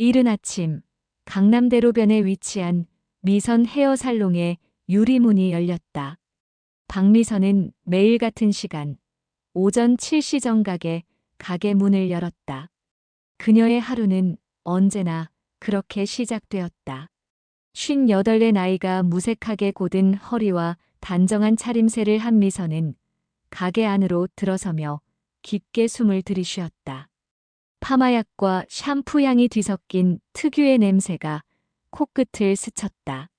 이른 아침, 강남대로변에 위치한 미선 헤어살롱의 유리문이 열렸다. 박미선은 매일 같은 시간, 오전 7시 정각에 가게 문을 열었다. 그녀의 하루는 언제나 그렇게 시작되었다. 58의 나이가 무색하게 고든 허리와 단정한 차림새를 한 미선은 가게 안으로 들어서며 깊게 숨을 들이쉬었다. 파마약과 샴푸 향이 뒤섞인 특유의 냄새가 코끝을 스쳤다.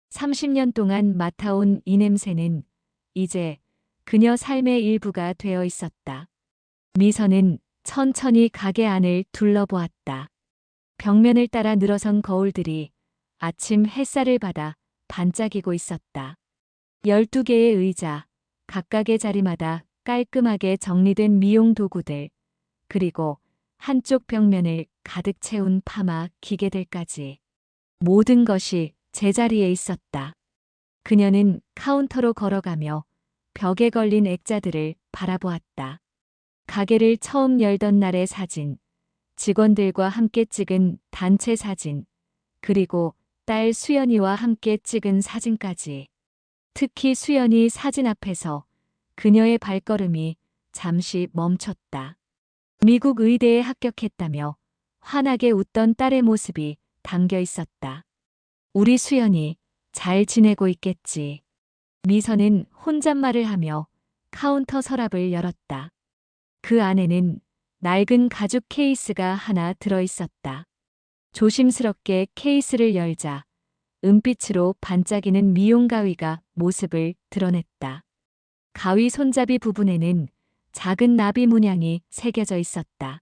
30년 동안 맡아온 이 냄새는 이제 그녀 삶의 일부가 되어 있었다. 미선은 천천히 가게 안을 둘러보았다. 벽면을 따라 늘어선 거울들이 아침 햇살을 받아 반짝이고 있었다. 12개의 의자, 각각의 자리마다 깔끔하게 정리된 미용 도구들, 그리고 한쪽 벽면을 가득 채운 파마 기계들까지. 모든 것이 제자리에 있었다. 그녀는 카운터로 걸어가며 벽에 걸린 액자들을 바라보았다. 가게를 처음 열던 날의 사진, 직원들과 함께 찍은 단체 사진, 그리고 딸 수연이와 함께 찍은 사진까지. 특히 수연이 사진 앞에서 그녀의 발걸음이 잠시 멈췄다. 미국 의대에 합격했다며 환하게 웃던 딸의 모습이 담겨 있었다. 우리 수연이 잘 지내고 있겠지. 미선은 혼잣말을 하며 카운터 서랍을 열었다. 그 안에는 낡은 가죽 케이스가 하나 들어 있었다. 조심스럽게 케이스를 열자 은빛으로 반짝이는 미용 가위가 모습을 드러냈다. 가위 손잡이 부분에는 작은 나비 문양이 새겨져 있었다.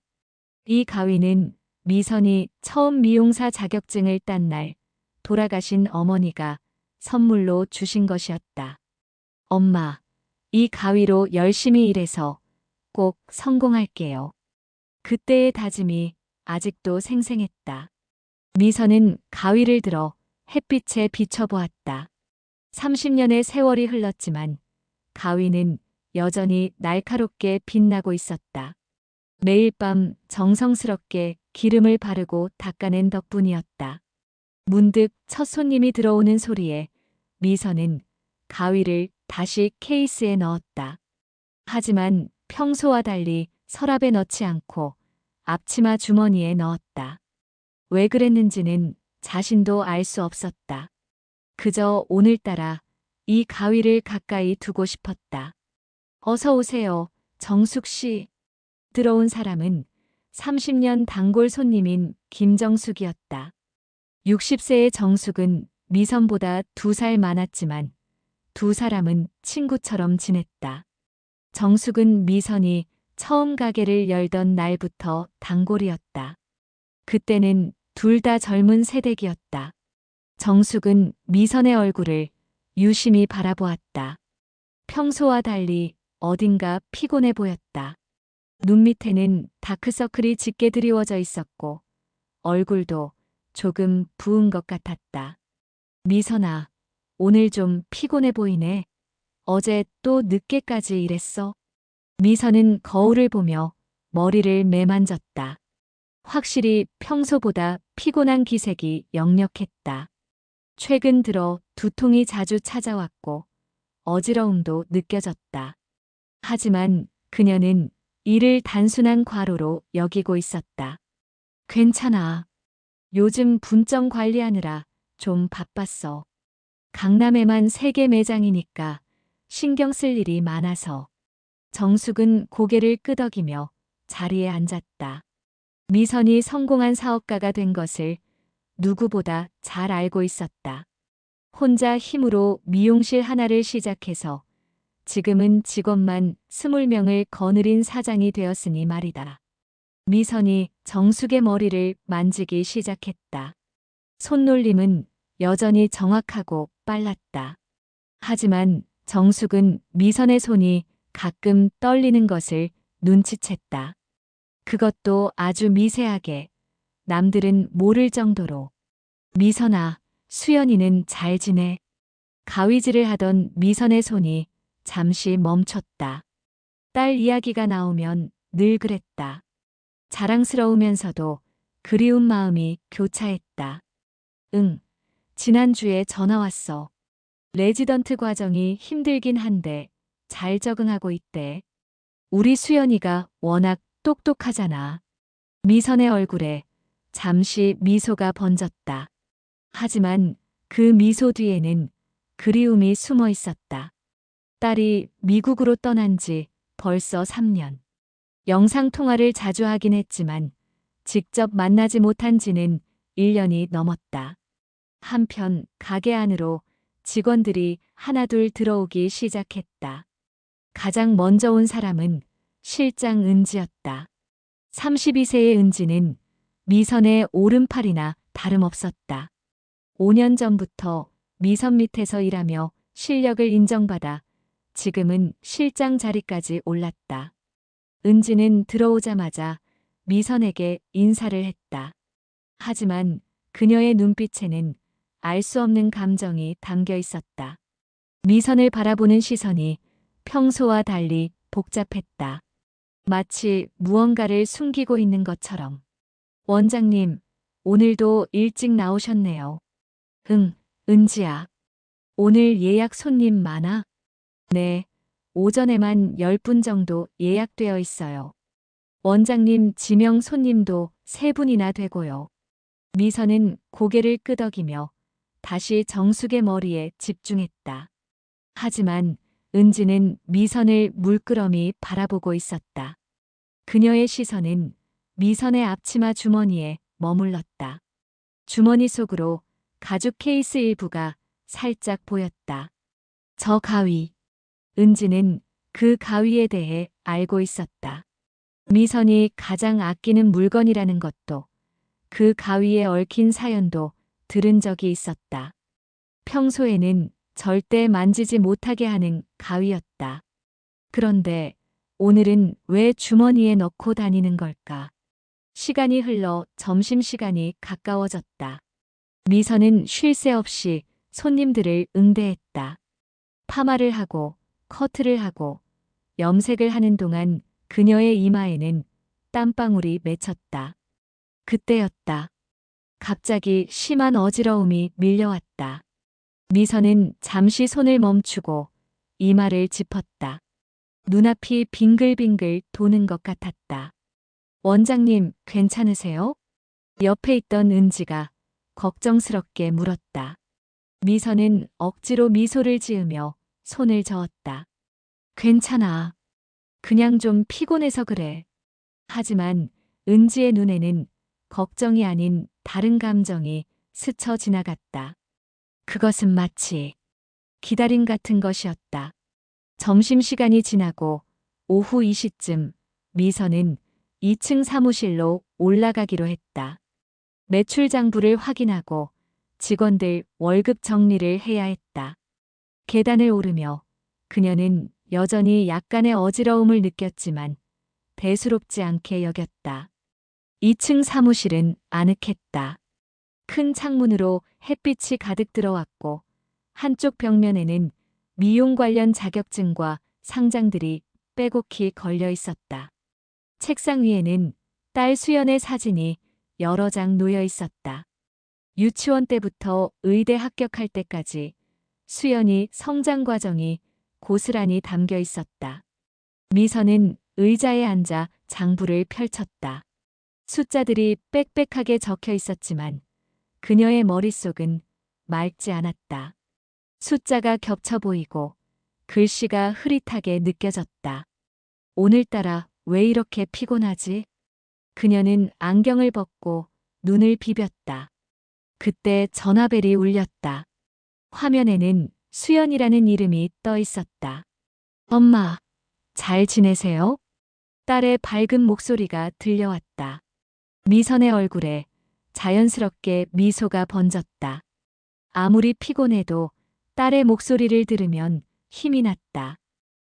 이 가위는 미선이 처음 미용사 자격증을 딴 날 돌아가신 어머니가 선물로 주신 것이었다. 엄마, 이 가위로 열심히 일해서 꼭 성공할게요. 그때의 다짐이 아직도 생생했다. 미선은 가위를 들어 햇빛에 비춰보았다. 30년의 세월이 흘렀지만 가위는 여전히 날카롭게 빛나고 있었다. 매일 밤 정성스럽게 기름을 바르고 닦아낸 덕분이었다. 문득 첫 손님이 들어오는 소리에 미선은 가위를 다시 케이스에 넣었다. 하지만 평소와 달리 서랍에 넣지 않고 앞치마 주머니에 넣었다. 왜 그랬는지는 자신도 알 수 없었다. 그저 오늘따라 이 가위를 가까이 두고 싶었다. 어서 오세요, 정숙 씨. 들어온 사람은 30년 단골 손님인 김정숙이었다. 60세의 정숙은 미선보다 2살 많았지만 두 사람은 친구처럼 지냈다. 정숙은 미선이 처음 가게를 열던 날부터 단골이었다. 그때는 둘 다 젊은 새댁이었다. 정숙은 미선의 얼굴을 유심히 바라보았다. 평소와 달리 어딘가 피곤해 보였다. 눈 밑에는 다크서클이 짙게 드리워져 있었고 얼굴도 조금 부은 것 같았다. 미선아, 오늘 좀 피곤해 보이네. 어제 또 늦게까지 일했어? 미선은 거울을 보며 머리를 매만졌다. 확실히 평소보다 피곤한 기색이 역력했다. 최근 들어 두통이 자주 찾아왔고 어지러움도 느껴졌다. 하지만 그녀는 이를 단순한 과로로 여기고 있었다. 괜찮아. 요즘 분점 관리하느라 좀 바빴어. 강남에만 3개 매장이니까 신경 쓸 일이 많아서. 정숙은 고개를 끄덕이며 자리에 앉았다. 미선이 성공한 사업가가 된 것을 누구보다 잘 알고 있었다. 혼자 힘으로 미용실 하나를 시작해서 지금은 직원만 20명을 거느린 사장이 되었으니 말이다. 미선이 정숙의 머리를 만지기 시작했다. 손놀림은 여전히 정확하고 빨랐다. 하지만 정숙은 미선의 손이 가끔 떨리는 것을 눈치챘다. 그것도 아주 미세하게, 남들은 모를 정도로. 미선아, 수연이는 잘 지내? 가위질을 하던 미선의 손이 잠시 멈췄다. 딸 이야기가 나오면 늘 그랬다. 자랑스러우면서도 그리운 마음이 교차했다. 응, 지난주에 전화 왔어. 레지던트 과정이 힘들긴 한데 잘 적응하고 있대. 우리 수연이가 워낙 똑똑하잖아. 미선의 얼굴에 잠시 미소가 번졌다. 하지만 그 미소 뒤에는 그리움이 숨어 있었다. 딸이 미국으로 떠난 지 벌써 3년. 영상통화를 자주 하긴 했지만 직접 만나지 못한 지는 1년이 넘었다. 한편 가게 안으로 직원들이 하나둘 들어오기 시작했다. 가장 먼저 온 사람은 실장 은지였다. 32세의 은지는 미선의 오른팔이나 다름없었다. 5년 전부터 미선 밑에서 일하며 실력을 인정받아 지금은 실장 자리까지 올랐다. 은지는 들어오자마자 미선에게 인사를 했다. 하지만 그녀의 눈빛에는 알 수 없는 감정이 담겨 있었다. 미선을 바라보는 시선이 평소와 달리 복잡했다. 마치 무언가를 숨기고 있는 것처럼. 원장님, 오늘도 일찍 나오셨네요. 응, 은지야. 오늘 예약 손님 많아? 네, 오전에만 10분 정도 예약되어 있어요. 원장님 지명 손님도 3분이나 되고요. 미선은 고개를 끄덕이며 다시 정숙의 머리에 집중했다. 하지만 은지는 미선을 물끄러미 바라보고 있었다. 그녀의 시선은 미선의 앞치마 주머니에 머물렀다. 주머니 속으로 가죽 케이스 일부가 살짝 보였다. 저 가위. 은지는 그 가위에 대해 알고 있었다. 미선이 가장 아끼는 물건이라는 것도, 그 가위에 얽힌 사연도 들은 적이 있었다. 평소에는 절대 만지지 못하게 하는 가위였다. 그런데 오늘은 왜 주머니에 넣고 다니는 걸까? 시간이 흘러 점심시간이 가까워졌다. 미선은 쉴 새 없이 손님들을 응대했다. 파마를 하고 커트를 하고 염색을 하는 동안 그녀의 이마에는 땀방울이 맺혔다. 그때였다. 갑자기 심한 어지러움이 밀려왔다. 미선은 잠시 손을 멈추고 이마를 짚었다. 눈앞이 빙글빙글 도는 것 같았다. 원장님, 괜찮으세요? 옆에 있던 은지가 걱정스럽게 물었다. 미선은 억지로 미소를 지으며 손을 저었다. 괜찮아. 그냥 좀 피곤해서 그래. 하지만 은지의 눈에는 걱정이 아닌 다른 감정이 스쳐 지나갔다. 그것은 마치 기다림 같은 것이었다. 점심시간이 지나고 오후 2시쯤 미선은 2층 사무실로 올라가기로 했다. 매출 장부를 확인하고 직원들 월급 정리를 해야 했다. 계단을 오르며 그녀는 여전히 약간의 어지러움을 느꼈지만 대수롭지 않게 여겼다. 2층 사무실은 아늑했다. 큰 창문으로 햇빛이 가득 들어왔고 한쪽 벽면에는 미용 관련 자격증과 상장들이 빼곡히 걸려 있었다. 책상 위에는 딸 수연의 사진이 여러 장 놓여 있었다. 유치원 때부터 의대 합격할 때까지 수연이 성장 과정이 고스란히 담겨 있었다. 미선은 의자에 앉아 장부를 펼쳤다. 숫자들이 빽빽하게 적혀 있었지만 그녀의 머릿속은 맑지 않았다. 숫자가 겹쳐 보이고 글씨가 흐릿하게 느껴졌다. 오늘따라 왜 이렇게 피곤하지? 그녀는 안경을 벗고 눈을 비볐다. 그때 전화벨이 울렸다. 화면에는 수연이라는 이름이 떠 있었다. 엄마, 잘 지내세요? 딸의 밝은 목소리가 들려왔다. 미선의 얼굴에 자연스럽게 미소가 번졌다. 아무리 피곤해도 딸의 목소리를 들으면 힘이 났다.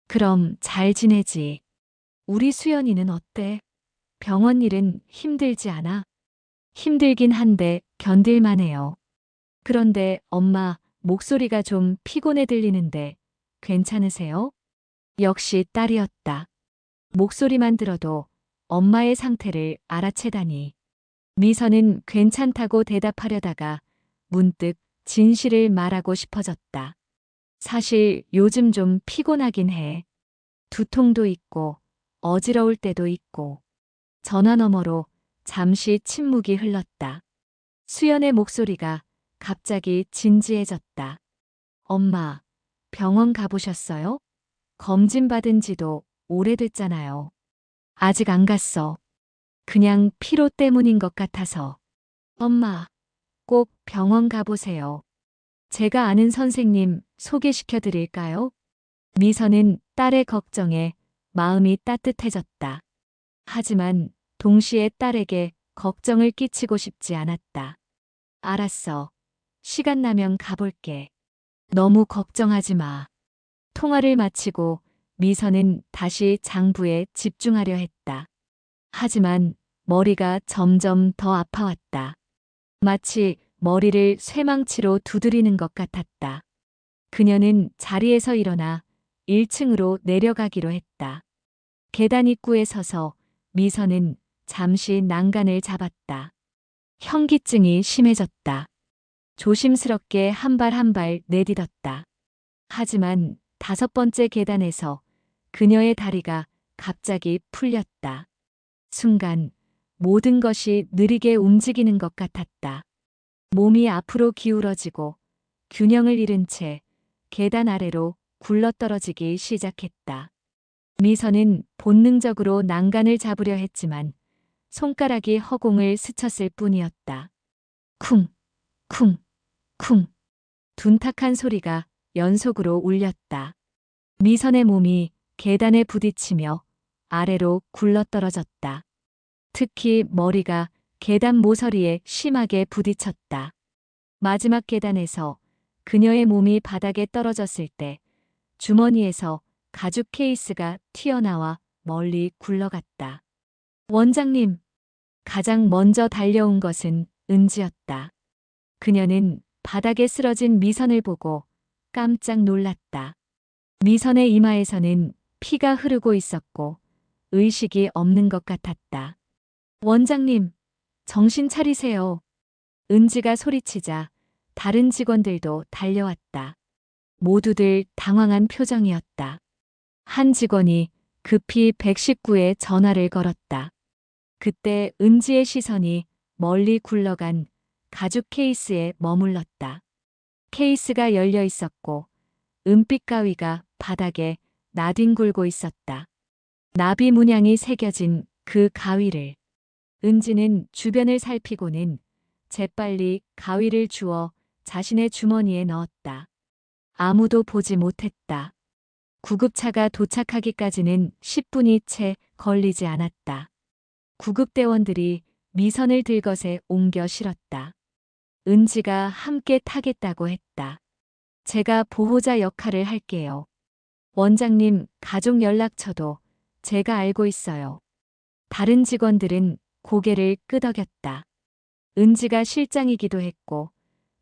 그럼 잘 지내지. 우리 수연이는 어때? 병원 일은 힘들지 않아? 힘들긴 한데 견딜만해요. 그런데 엄마, 목소리가 좀 피곤해 들리는데 괜찮으세요? 역시 딸이었다. 목소리만 들어도 엄마의 상태를 알아채다니. 미선은 괜찮다고 대답하려다가 문득 진실을 말하고 싶어졌다. 사실 요즘 좀 피곤하긴 해. 두통도 있고 어지러울 때도 있고. 전화 너머로 잠시 침묵이 흘렀다. 수연의 목소리가 갑자기 진지해졌다. 엄마, 병원 가보셨어요? 검진 받은 지도 오래됐잖아요. 아직 안 갔어. 그냥 피로 때문인 것 같아서. 엄마, 꼭 병원 가보세요. 제가 아는 선생님 소개시켜 드릴까요? 미선은 딸의 걱정에 마음이 따뜻해졌다. 하지만 동시에 딸에게 걱정을 끼치고 싶지 않았다. 알았어. 시간 나면 가볼게. 너무 걱정하지 마. 통화를 마치고 미선은 다시 장부에 집중하려 했다. 하지만 머리가 점점 더 아파왔다. 마치 머리를 쇠망치로 두드리는 것 같았다. 그녀는 자리에서 일어나 1층으로 내려가기로 했다. 계단 입구에 서서 미선은 잠시 난간을 잡았다. 현기증이 심해졌다. 조심스럽게 한 발 한 발 내딛었다. 하지만 5번째 계단에서 그녀의 다리가 갑자기 풀렸다. 순간 모든 것이 느리게 움직이는 것 같았다. 몸이 앞으로 기울어지고 균형을 잃은 채 계단 아래로 굴러떨어지기 시작했다. 미선은 본능적으로 난간을 잡으려 했지만 손가락이 허공을 스쳤을 뿐이었다. 쿵, 쿵, 쿵. 둔탁한 소리가 연속으로 울렸다. 미선의 몸이 계단에 부딪히며 아래로 굴러떨어졌다. 특히 머리가 계단 모서리에 심하게 부딪혔다. 마지막 계단에서 그녀의 몸이 바닥에 떨어졌을 때 주머니에서 가죽 케이스가 튀어나와 멀리 굴러갔다. 원장님, 가장 먼저 달려온 것은 은지였다. 그녀는 바닥에 쓰러진 미선을 보고 깜짝 놀랐다. 미선의 이마에서는 피가 흐르고 있었고 의식이 없는 것 같았다. 원장님, 정신 차리세요. 은지가 소리치자 다른 직원들도 달려왔다. 모두들 당황한 표정이었다. 한 직원이 급히 119에 전화를 걸었다. 그때 은지의 시선이 멀리 굴러간 가죽 케이스에 머물렀다. 케이스가 열려 있었고 은빛 가위가 바닥에 나뒹굴고 있었다. 나비 문양이 새겨진 그 가위를 은지는 주변을 살피고는 재빨리 가위를 주워 자신의 주머니에 넣었다. 아무도 보지 못했다. 구급차가 도착하기까지는 10분이 채 걸리지 않았다. 구급대원들이 미선을 들것에 옮겨 실었다. 은지가 함께 타겠다고 했다. 제가 보호자 역할을 할게요. 원장님 가족 연락처도 제가 알고 있어요. 다른 직원들은 고개를 끄덕였다. 은지가 실장이기도 했고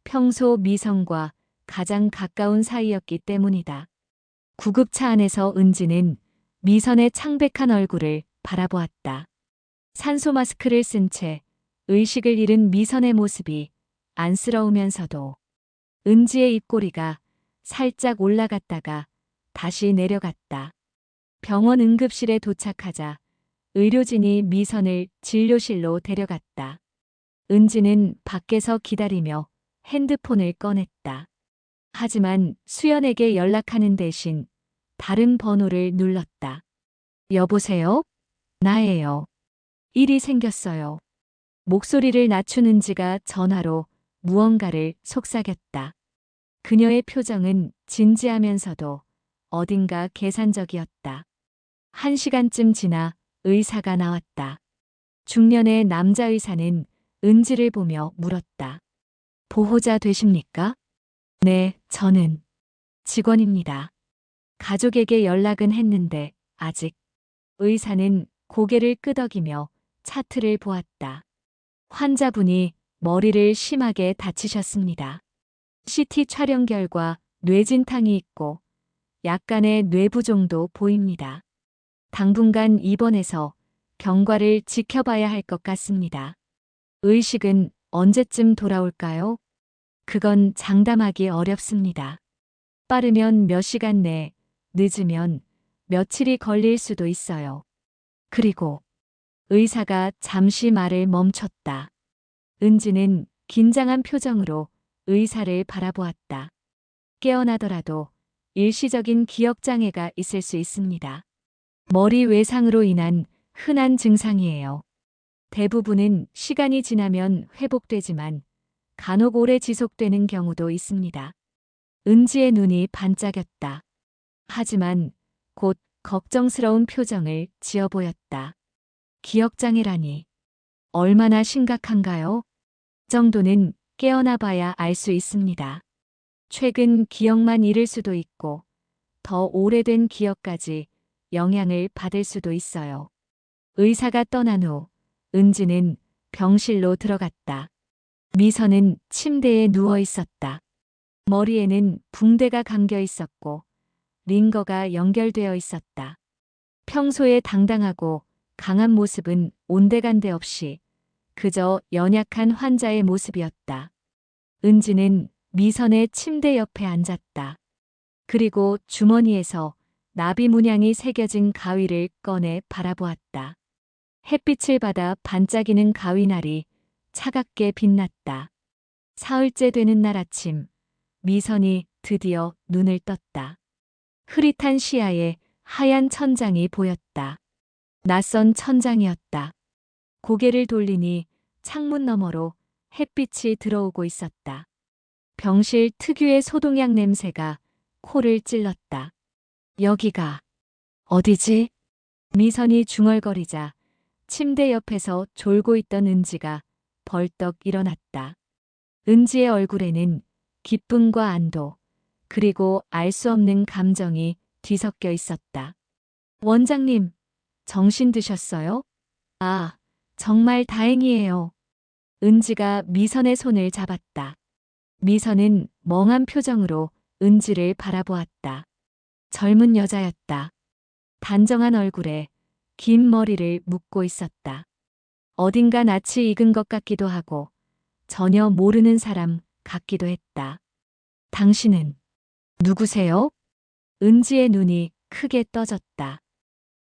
평소 미선과 가장 가까운 사이였기 때문이다. 구급차 안에서 은지는 미선의 창백한 얼굴을 바라보았다. 산소 마스크를 쓴 채 의식을 잃은 미선의 모습이 안쓰러우면서도 은지의 입꼬리가 살짝 올라갔다가 다시 내려갔다. 병원 응급실에 도착하자 의료진이 미선을 진료실로 데려갔다. 은지는 밖에서 기다리며 핸드폰을 꺼냈다. 하지만 수연에게 연락하는 대신 다른 번호를 눌렀다. 여보세요? 나예요. 일이 생겼어요. 목소리를 낮춘 은지가 전화로 무언가를 속삭였다. 그녀의 표정은 진지하면서도 어딘가 계산적이었다. 1시간쯤 지나 의사가 나왔다. 중년의 남자 의사는 은지를 보며 물었다. 보호자 되십니까? 네, 저는 직원입니다. 가족에게 연락은 했는데 아직. 의사는 고개를 끄덕이며 차트를 보았다. 환자분이 머리를 심하게 다치셨습니다. CT 촬영 결과 뇌진탕이 있고 약간의 뇌부종도 보입니다. 당분간 입원해서 경과를 지켜봐야 할 것 같습니다. 의식은 언제쯤 돌아올까요? 그건 장담하기 어렵습니다. 빠르면 몇 시간 내, 늦으면 며칠이 걸릴 수도 있어요. 그리고 의사가 잠시 말을 멈췄다. 은지는 긴장한 표정으로 의사를 바라보았다. 깨어나더라도 일시적인 기억장애가 있을 수 있습니다. 머리 외상으로 인한 흔한 증상이에요. 대부분은 시간이 지나면 회복되지만 간혹 오래 지속되는 경우도 있습니다. 은지의 눈이 반짝였다. 하지만 곧 걱정스러운 표정을 지어 보였다. 기억장애라니 얼마나 심각한가요? 정도는 깨어나 봐야 알 수 있습니다. 최근 기억만 잃을 수도 있고 더 오래된 기억까지 영향을 받을 수도 있어요. 의사가 떠난 후 은지는 병실로 들어갔다. 미선은 침대에 누워 있었다. 머리에는 붕대가 감겨 있었고 링거가 연결되어 있었다. 평소에 당당하고 강한 모습은 온데간데 없이 그저 연약한 환자의 모습이었다. 은지는 미선의 침대 옆에 앉았다. 그리고 주머니에서 나비 문양이 새겨진 가위를 꺼내 바라보았다. 햇빛을 받아 반짝이는 가위날이 차갑게 빛났다. 사흘째 되는 날 아침, 미선이 드디어 눈을 떴다. 흐릿한 시야에 하얀 천장이 보였다. 낯선 천장이었다. 고개를 돌리니 창문 너머로 햇빛이 들어오고 있었다. 병실 특유의 소독약 냄새가 코를 찔렀다. 여기가 어디지? 미선이 중얼거리자 침대 옆에서 졸고 있던 은지가 벌떡 일어났다. 은지의 얼굴에는 기쁨과 안도, 그리고 알 수 없는 감정이 뒤섞여 있었다. 원장님, 정신 드셨어요? 아, 정말 다행이에요. 은지가 미선의 손을 잡았다. 미선은 멍한 표정으로 은지를 바라보았다. 젊은 여자였다. 단정한 얼굴에 긴 머리를 묶고 있었다. 어딘가 낯이 익은 것 같기도 하고 전혀 모르는 사람 같기도 했다. 당신은 누구세요? 은지의 눈이 크게 떠졌다.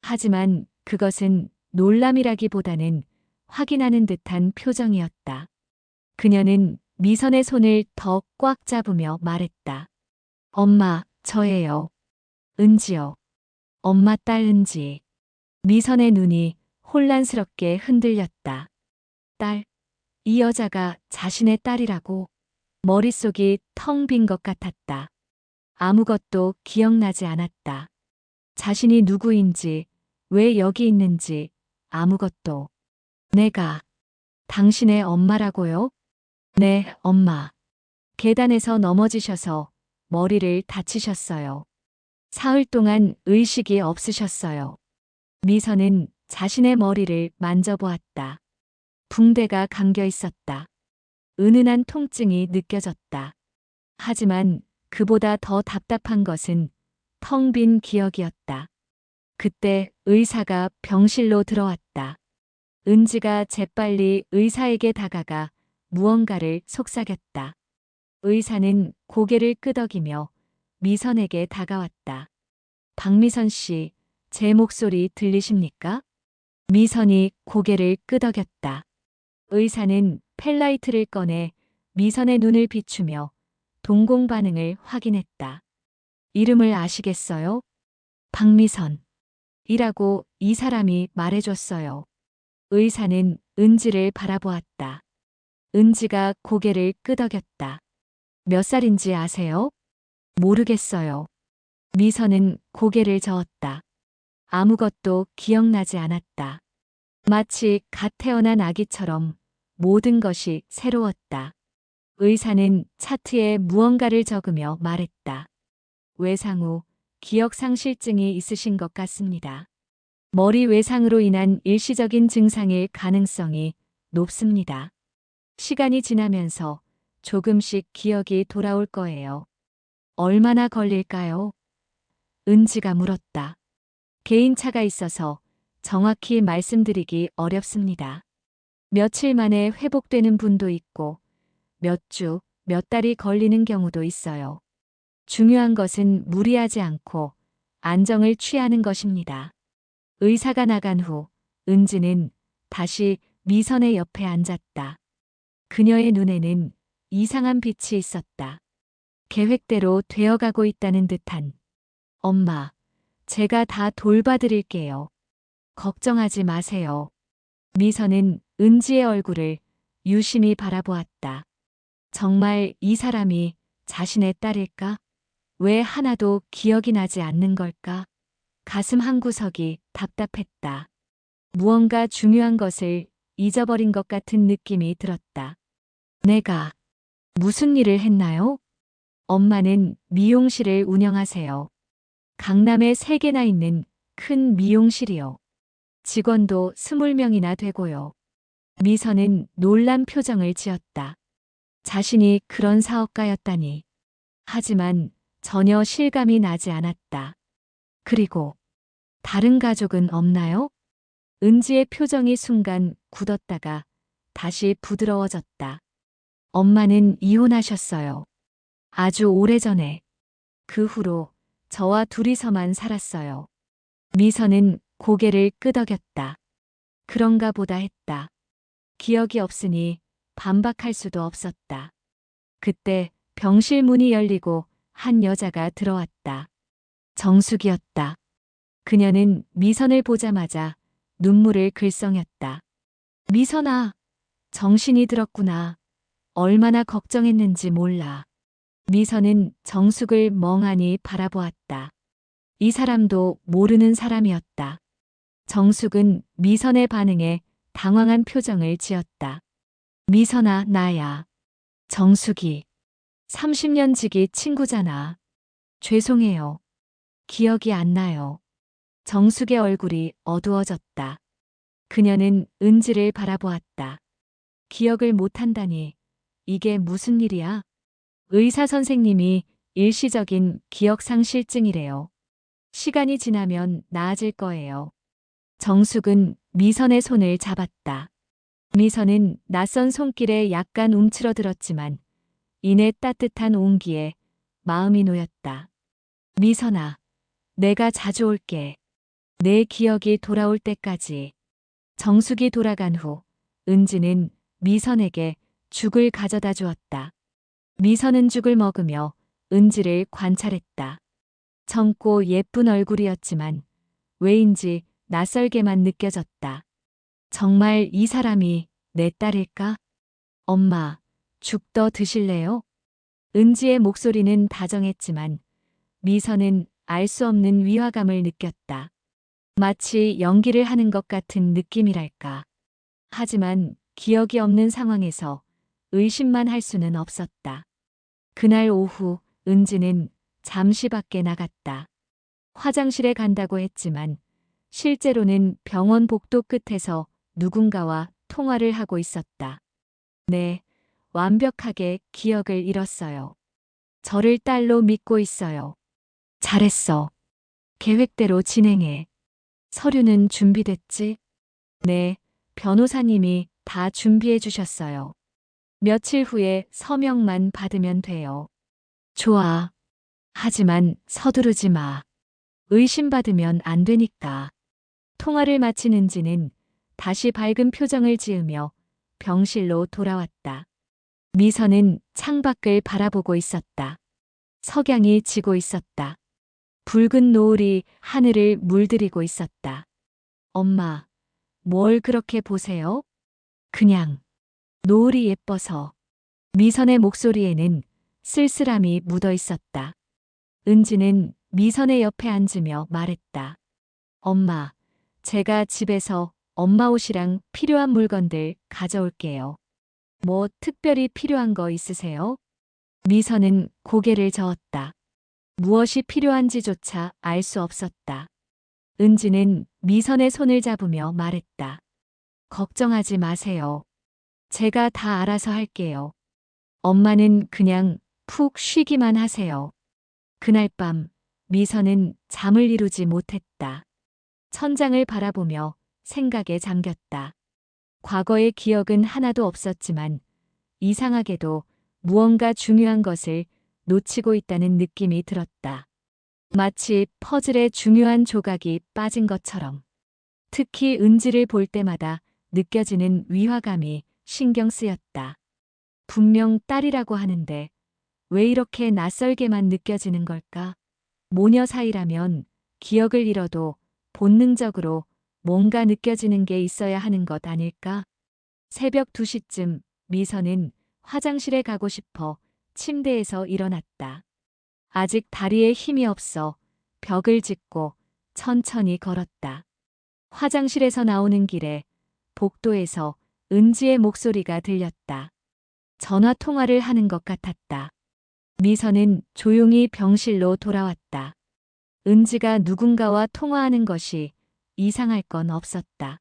하지만 그것은 놀람이라기보다는 확인하는 듯한 표정이었다. 그녀는 미선의 손을 더 꽉 잡으며 말했다. 엄마, 저예요. 은지요. 엄마 딸 은지. 미선의 눈이 혼란스럽게 흔들렸다. 딸, 이 여자가 자신의 딸이라고. 머릿속이 텅 빈 것 같았다. 아무것도 기억나지 않았다. 자신이 누구인지, 왜 여기 있는지 아무것도. 내가 당신의 엄마라고요? 네, 엄마. 계단에서 넘어지셔서 머리를 다치셨어요. 사흘 동안 의식이 없으셨어요. 미선은 자신의 머리를 만져보았다. 붕대가 감겨 있었다. 은은한 통증이 느껴졌다. 하지만 그보다 더 답답한 것은 텅 빈 기억이었다. 그때 의사가 병실로 들어왔다. 은지가 재빨리 의사에게 다가가 무언가를 속삭였다. 의사는 고개를 끄덕이며 미선에게 다가왔다. 박미선 씨, 제 목소리 들리십니까? 미선이 고개를 끄덕였다. 의사는 펠라이트를 꺼내 미선의 눈을 비추며 동공 반응을 확인했다. 이름을 아시겠어요? 박미선. 이라고 이 사람이 말해줬어요. 의사는 은지를 바라보았다. 은지가 고개를 끄덕였다. 몇 살인지 아세요? 모르겠어요. 미선은 고개를 저었다. 아무것도 기억나지 않았다. 마치 갓 태어난 아기처럼 모든 것이 새로웠다. 의사는 차트에 무언가를 적으며 말했다. 외상 후 기억상실증이 있으신 것 같습니다. 머리 외상으로 인한 일시적인 증상일 가능성이 높습니다. 시간이 지나면서 조금씩 기억이 돌아올 거예요. 얼마나 걸릴까요? 은지가 물었다. 개인차가 있어서 정확히 말씀드리기 어렵습니다. 며칠 만에 회복되는 분도 있고 몇 주, 몇 달이 걸리는 경우도 있어요. 중요한 것은 무리하지 않고 안정을 취하는 것입니다. 의사가 나간 후 은지는 다시 미선의 옆에 앉았다. 그녀의 눈에는 이상한 빛이 있었다. 계획대로 되어가고 있다는 듯한. 엄마, 제가 다 돌봐드릴게요. 걱정하지 마세요. 미선은 은지의 얼굴을 유심히 바라보았다. 정말 이 사람이 자신의 딸일까? 왜 하나도 기억이 나지 않는 걸까? 가슴 한구석이 답답했다. 무언가 중요한 것을 잊어버린 것 같은 느낌이 들었다. 내가 무슨 일을 했나요? 엄마는 미용실을 운영하세요. 강남에 3개나 있는 큰 미용실이요. 직원도 20명이나 되고요. 미선은 놀란 표정을 지었다. 자신이 그런 사업가였다니. 하지만 전혀 실감이 나지 않았다. 그리고 다른 가족은 없나요? 은지의 표정이 순간 굳었다가 다시 부드러워졌다. 엄마는 이혼하셨어요. 아주 오래전에. 그 후로 저와 둘이서만 살았어요. 미선은 고개를 끄덕였다. 그런가 보다 했다. 기억이 없으니 반박할 수도 없었다. 그때 병실 문이 열리고 한 여자가 들어왔다. 정숙이었다. 그녀는 미선을 보자마자 눈물을 글썽였다. 미선아, 정신이 들었구나. 얼마나 걱정했는지 몰라. 미선은 정숙을 멍하니 바라보았다. 이 사람도 모르는 사람이었다. 정숙은 미선의 반응에 당황한 표정을 지었다. 미선아, 나야. 정숙이. 30년 지기 친구잖아. 죄송해요. 기억이 안 나요. 정숙의 얼굴이 어두워졌다. 그녀는 은지를 바라보았다. 기억을 못한다니. 이게 무슨 일이야? 의사 선생님이 일시적인 기억상실증이래요. 시간이 지나면 나아질 거예요. 정숙은 미선의 손을 잡았다. 미선은 낯선 손길에 약간 움츠러들었지만 이내 따뜻한 온기에 마음이 놓였다. 미선아, 내가 자주 올게. 내 기억이 돌아올 때까지. 정숙이 돌아간 후 은지는 미선에게 죽을 가져다 주었다. 미선은 죽을 먹으며 은지를 관찰했다. 젊고 예쁜 얼굴이었지만 왜인지 낯설게만 느껴졌다. 정말 이 사람이 내 딸일까? 엄마, 죽 더 드실래요? 은지의 목소리는 다정했지만 미선은 알 수 없는 위화감을 느꼈다. 마치 연기를 하는 것 같은 느낌이랄까. 하지만 기억이 없는 상황에서 의심만 할 수는 없었다. 그날 오후 은지는 잠시 밖에 나갔다. 화장실에 간다고 했지만 실제로는 병원 복도 끝에서 누군가와 통화를 하고 있었다. 네, 완벽하게 기억을 잃었어요. 저를 딸로 믿고 있어요. 잘했어. 계획대로 진행해. 서류는 준비됐지? 네, 변호사님이 다 준비해 주셨어요. 며칠 후에 서명만 받으면 돼요. 좋아. 하지만 서두르지 마. 의심받으면 안 되니까. 통화를 마친 은지는 다시 밝은 표정을 지으며 병실로 돌아왔다. 미선은 창밖을 바라보고 있었다. 석양이 지고 있었다. 붉은 노을이 하늘을 물들이고 있었다. 엄마, 뭘 그렇게 보세요? 그냥 노을이 예뻐서. 미선의 목소리에는 쓸쓸함이 묻어 있었다. 은지는 미선의 옆에 앉으며 말했다. 엄마, 제가 집에서 엄마 옷이랑 필요한 물건들 가져올게요. 뭐 특별히 필요한 거 있으세요? 미선은 고개를 저었다. 무엇이 필요한지조차 알 수 없었다. 은지는 미선의 손을 잡으며 말했다. 걱정하지 마세요. 제가 다 알아서 할게요. 엄마는 그냥 푹 쉬기만 하세요. 그날 밤 미선은 잠을 이루지 못했다. 천장을 바라보며 생각에 잠겼다. 과거의 기억은 하나도 없었지만 이상하게도 무언가 중요한 것을 놓치고 있다는 느낌이 들었다. 마치 퍼즐의 중요한 조각이 빠진 것처럼. 특히 은지를 볼 때마다 느껴지는 위화감이 신경 쓰였다. 분명 딸이라고 하는데 왜 이렇게 낯설게만 느껴지는 걸까? 모녀 사이라면 기억을 잃어도 본능적으로 뭔가 느껴지는 게 있어야 하는 것 아닐까? 새벽 2시쯤 미선은 화장실에 가고 싶어 침대에서 일어났다. 아직 다리에 힘이 없어 벽을 짚고 천천히 걸었다. 화장실에서 나오는 길에 복도에서 은지의 목소리가 들렸다. 전화 통화를 하는 것 같았다. 미선은 조용히 병실로 돌아왔다. 은지가 누군가와 통화하는 것이 이상할 건 없었다.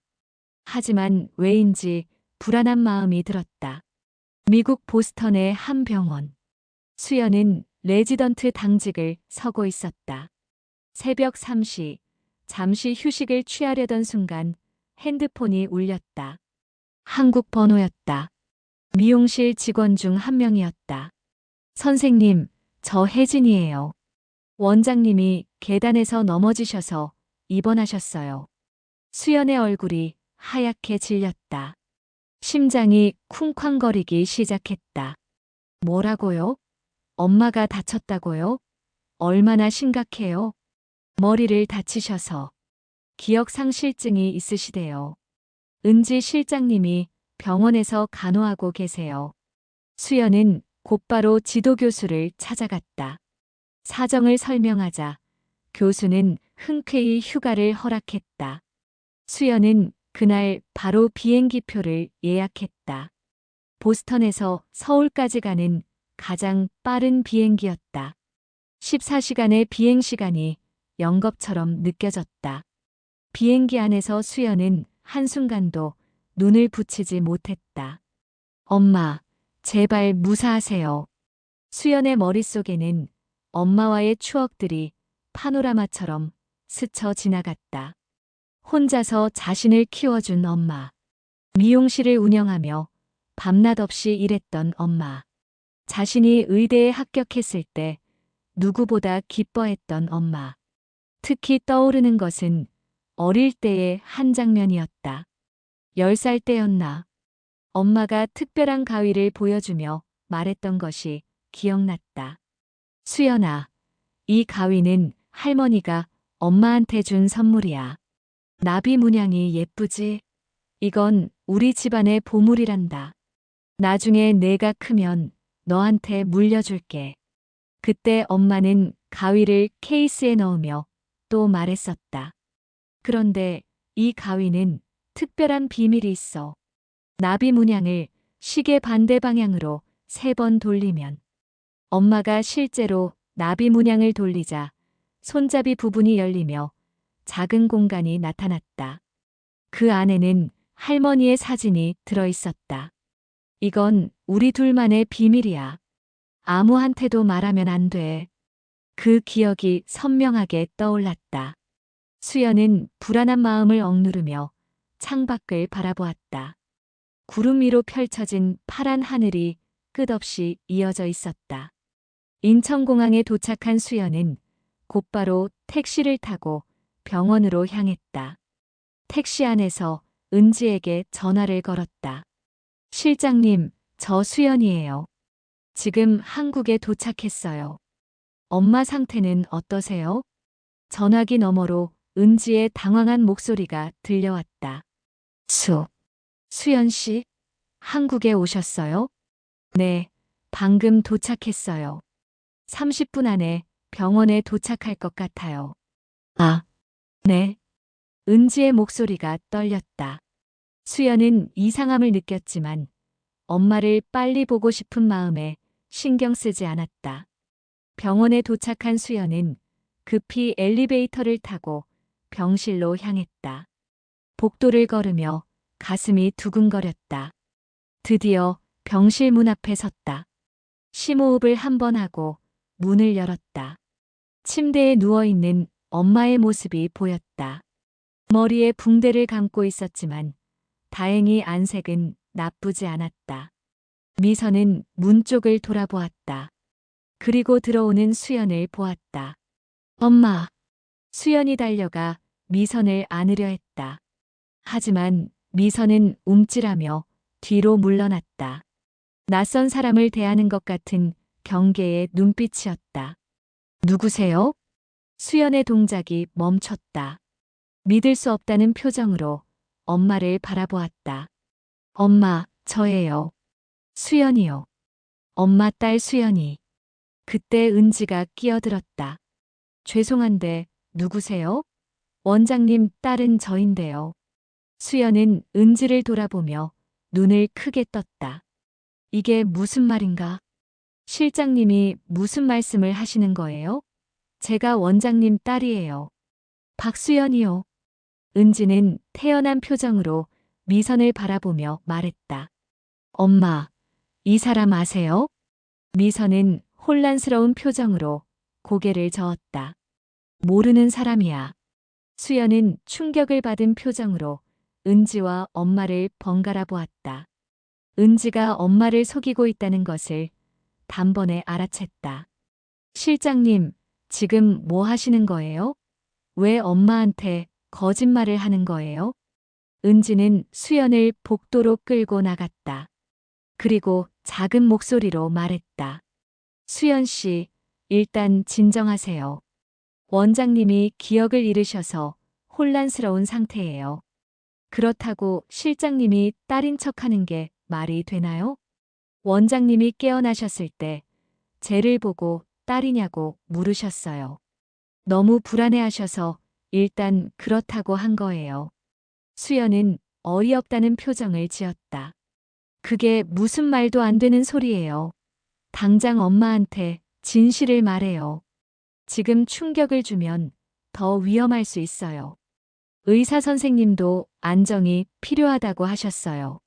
하지만 왜인지 불안한 마음이 들었다. 미국 보스턴의 한 병원. 수연은 레지던트 당직을 서고 있었다. 새벽 3시, 잠시 휴식을 취하려던 순간 핸드폰이 울렸다. 한국 번호였다. 미용실 직원 중 한 명이었다. 선생님, 저 혜진이에요. 원장님이 계단에서 넘어지셔서 입원하셨어요. 수연의 얼굴이 하얗게 질렸다. 심장이 쿵쾅거리기 시작했다. 뭐라고요? 엄마가 다쳤다고요? 얼마나 심각해요? 머리를 다치셔서 기억상실증이 있으시대요. 은지 실장님이 병원에서 간호하고 계세요. 수연은 곧바로 지도교수를 찾아갔다. 사정을 설명하자 교수는 흔쾌히 휴가를 허락했다. 수연은 그날 바로 비행기표를 예약했다. 보스턴에서 서울까지 가는 가장 빠른 비행기였다. 14시간의 비행시간이 영겁처럼 느껴졌다. 비행기 안에서 수연은 한순간도 눈을 붙이지 못했다. 엄마, 제발 무사하세요. 수연의 머릿속에는 엄마와의 추억들이 파노라마처럼 스쳐 지나갔다. 혼자서 자신을 키워준 엄마. 미용실을 운영하며 밤낮 없이 일했던 엄마. 자신이 의대에 합격했을 때 누구보다 기뻐했던 엄마. 특히 떠오르는 것은 어릴 때의 한 장면이었다. 10살 때였나. 엄마가 특별한 가위를 보여주며 말했던 것이 기억났다. 수연아, 이 가위는 할머니가 엄마한테 준 선물이야. 나비 문양이 예쁘지? 이건 우리 집안의 보물이란다. 나중에 내가 크면 너한테 물려줄게. 그때 엄마는 가위를 케이스에 넣으며 또 말했었다. 그런데 이 가위는 특별한 비밀이 있어. 나비 문양을 시계 반대 방향으로 3번 돌리면 엄마가 실제로 나비 문양을 돌리자 손잡이 부분이 열리며 작은 공간이 나타났다. 그 안에는 할머니의 사진이 들어 있었다. 이건 우리 둘만의 비밀이야. 아무한테도 말하면 안 돼. 그 기억이 선명하게 떠올랐다. 수연은 불안한 마음을 억누르며 창밖을 바라보았다. 구름 위로 펼쳐진 파란 하늘이 끝없이 이어져 있었다. 인천공항에 도착한 수연은 곧바로 택시를 타고 병원으로 향했다. 택시 안에서 은지에게 전화를 걸었다. 실장님, 저 수연이에요. 지금 한국에 도착했어요. 엄마 상태는 어떠세요? 전화기 너머로 은지의 당황한 목소리가 들려왔다. 수연 씨, 한국에 오셨어요? 네, 방금 도착했어요. 30분 안에 병원에 도착할 것 같아요. 아, 네. 은지의 목소리가 떨렸다. 수연은 이상함을 느꼈지만 엄마를 빨리 보고 싶은 마음에 신경 쓰지 않았다. 병원에 도착한 수연은 급히 엘리베이터를 타고 병실로 향했다. 복도를 걸으며 가슴이 두근거렸다. 드디어 병실 문 앞에 섰다. 심호흡을 한 번 하고 문을 열었다. 침대에 누워있는 엄마의 모습이 보였다. 머리에 붕대를 감고 있었지만 다행히 안색은 나쁘지 않았다. 미선은 문 쪽을 돌아보았다. 그리고 들어오는 수연을 보았다. 엄마! 수연이 달려가 미선을 안으려 했다. 하지만 미선은 움찔하며 뒤로 물러났다. 낯선 사람을 대하는 것 같은 경계의 눈빛이었다. 누구세요? 수연의 동작이 멈췄다. 믿을 수 없다는 표정으로 엄마를 바라보았다. 엄마, 저예요. 수연이요. 엄마 딸 수연이. 그때 은지가 끼어들었다. 죄송한데 누구세요? 원장님 딸은 저인데요. 수연은 은지를 돌아보며 눈을 크게 떴다. 이게 무슨 말인가? 실장님이 무슨 말씀을 하시는 거예요? 제가 원장님 딸이에요. 박수연이요. 은지는 태연한 표정으로 미선을 바라보며 말했다. 엄마, 이 사람 아세요? 미선은 혼란스러운 표정으로 고개를 저었다. 모르는 사람이야. 수연은 충격을 받은 표정으로 은지와 엄마를 번갈아 보았다. 은지가 엄마를 속이고 있다는 것을 단번에 알아챘다. 실장님, 지금 뭐 하시는 거예요? 왜 엄마한테 거짓말을 하는 거예요? 은지는 수연을 복도로 끌고 나갔다. 그리고 작은 목소리로 말했다. 수연 씨, 일단 진정하세요. 원장님이 기억을 잃으셔서 혼란스러운 상태예요. 그렇다고 실장님이 딸인 척하는 게 말이 되나요? 원장님이 깨어나셨을 때 쟤를 보고 딸이냐고 물으셨어요. 너무 불안해하셔서 일단 그렇다고 한 거예요. 수연은 어이없다는 표정을 지었다. 그게 무슨 말도 안 되는 소리예요. 당장 엄마한테 진실을 말해요. 지금 충격을 주면 더 위험할 수 있어요. 의사 선생님도 안정이 필요하다고 하셨어요.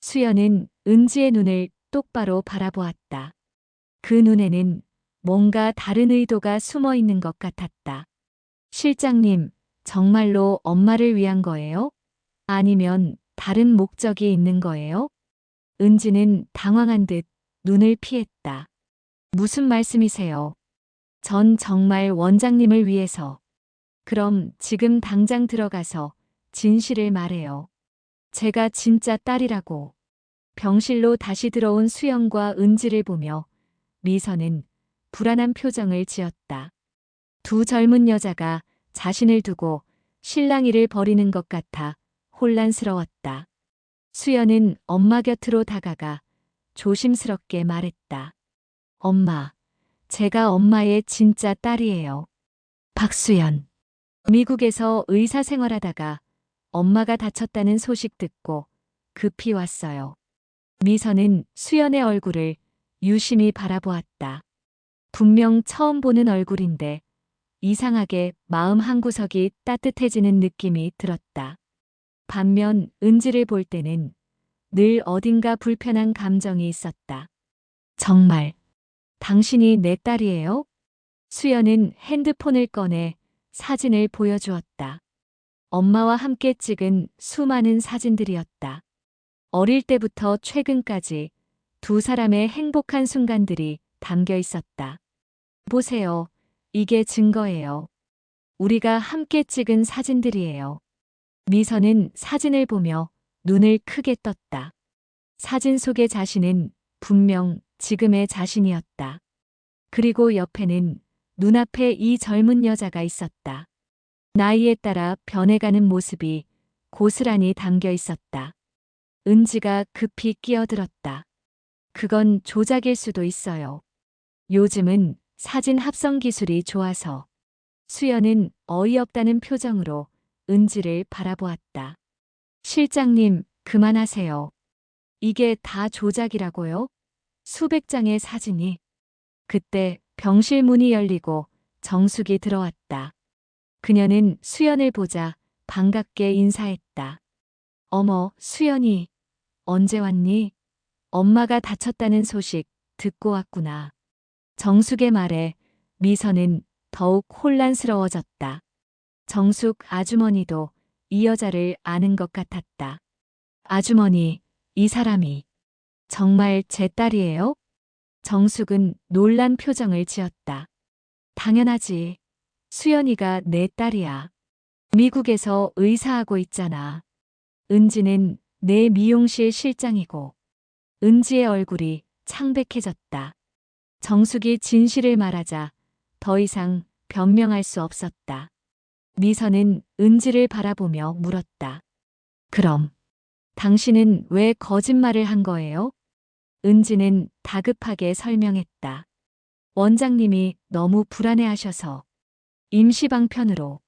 수연은 은지의 눈을 똑바로 바라보았다. 그 눈에는 뭔가 다른 의도가 숨어 있는 것 같았다. 실장님, 정말로 엄마를 위한 거예요? 아니면 다른 목적이 있는 거예요? 은지는 당황한 듯 눈을 피했다. 무슨 말씀이세요? 전 정말 원장님을 위해서. 그럼 지금 당장 들어가서 진실을 말해요. 제가 진짜 딸이라고. 병실로 다시 들어온 수연과 은지를 보며 미선은 불안한 표정을 지었다. 두 젊은 여자가 자신을 두고 실랑이를 벌이는 것 같아 혼란스러웠다. 수연은 엄마 곁으로 다가가 조심스럽게 말했다. 엄마, 제가 엄마의 진짜 딸이에요. 박수연. 미국에서 의사 생활하다가 엄마가 다쳤다는 소식 듣고 급히 왔어요. 미선은 수연의 얼굴을 유심히 바라보았다. 분명 처음 보는 얼굴인데 이상하게 마음 한구석이 따뜻해지는 느낌이 들었다. 반면 은지를 볼 때는 늘 어딘가 불편한 감정이 있었다. 정말 당신이 내 딸이에요? 수연은 핸드폰을 꺼내 사진을 보여주었다. 엄마와 함께 찍은 수많은 사진들이었다. 어릴 때부터 최근까지 두 사람의 행복한 순간들이 담겨 있었다. 보세요. 이게 증거예요. 우리가 함께 찍은 사진들이에요. 미선은 사진을 보며 눈을 크게 떴다. 사진 속의 자신은 분명 지금의 자신이었다. 그리고 옆에는 눈앞에 이 젊은 여자가 있었다. 나이에 따라 변해가는 모습이 고스란히 담겨 있었다. 은지가 급히 끼어들었다. 그건 조작일 수도 있어요. 요즘은 사진 합성 기술이 좋아서. 수연은 어이없다는 표정으로 은지를 바라보았다. 실장님, 그만하세요. 이게 다 조작이라고요? 수백 장의 사진이. 그때 병실 문이 열리고 정숙이 들어왔다. 그녀는 수연을 보자 반갑게 인사했다. 어머, 수연이. 언제 왔니? 엄마가 다쳤다는 소식 듣고 왔구나. 정숙의 말에 미선은 더욱 혼란스러워졌다. 정숙 아주머니도 이 여자를 아는 것 같았다. 아주머니, 이 사람이 정말 제 딸이에요? 정숙은 놀란 표정을 지었다. 당연하지. 수연이가 내 딸이야. 미국에서 의사하고 있잖아. 은지는 내 미용실 실장이고. 은지의 얼굴이 창백해졌다. 정숙이 진실을 말하자 더 이상 변명할 수 없었다. 미선은 은지를 바라보며 물었다. 그럼 당신은 왜 거짓말을 한 거예요? 은지는 다급하게 설명했다. 원장님이 너무 불안해하셔서 임시방편으로.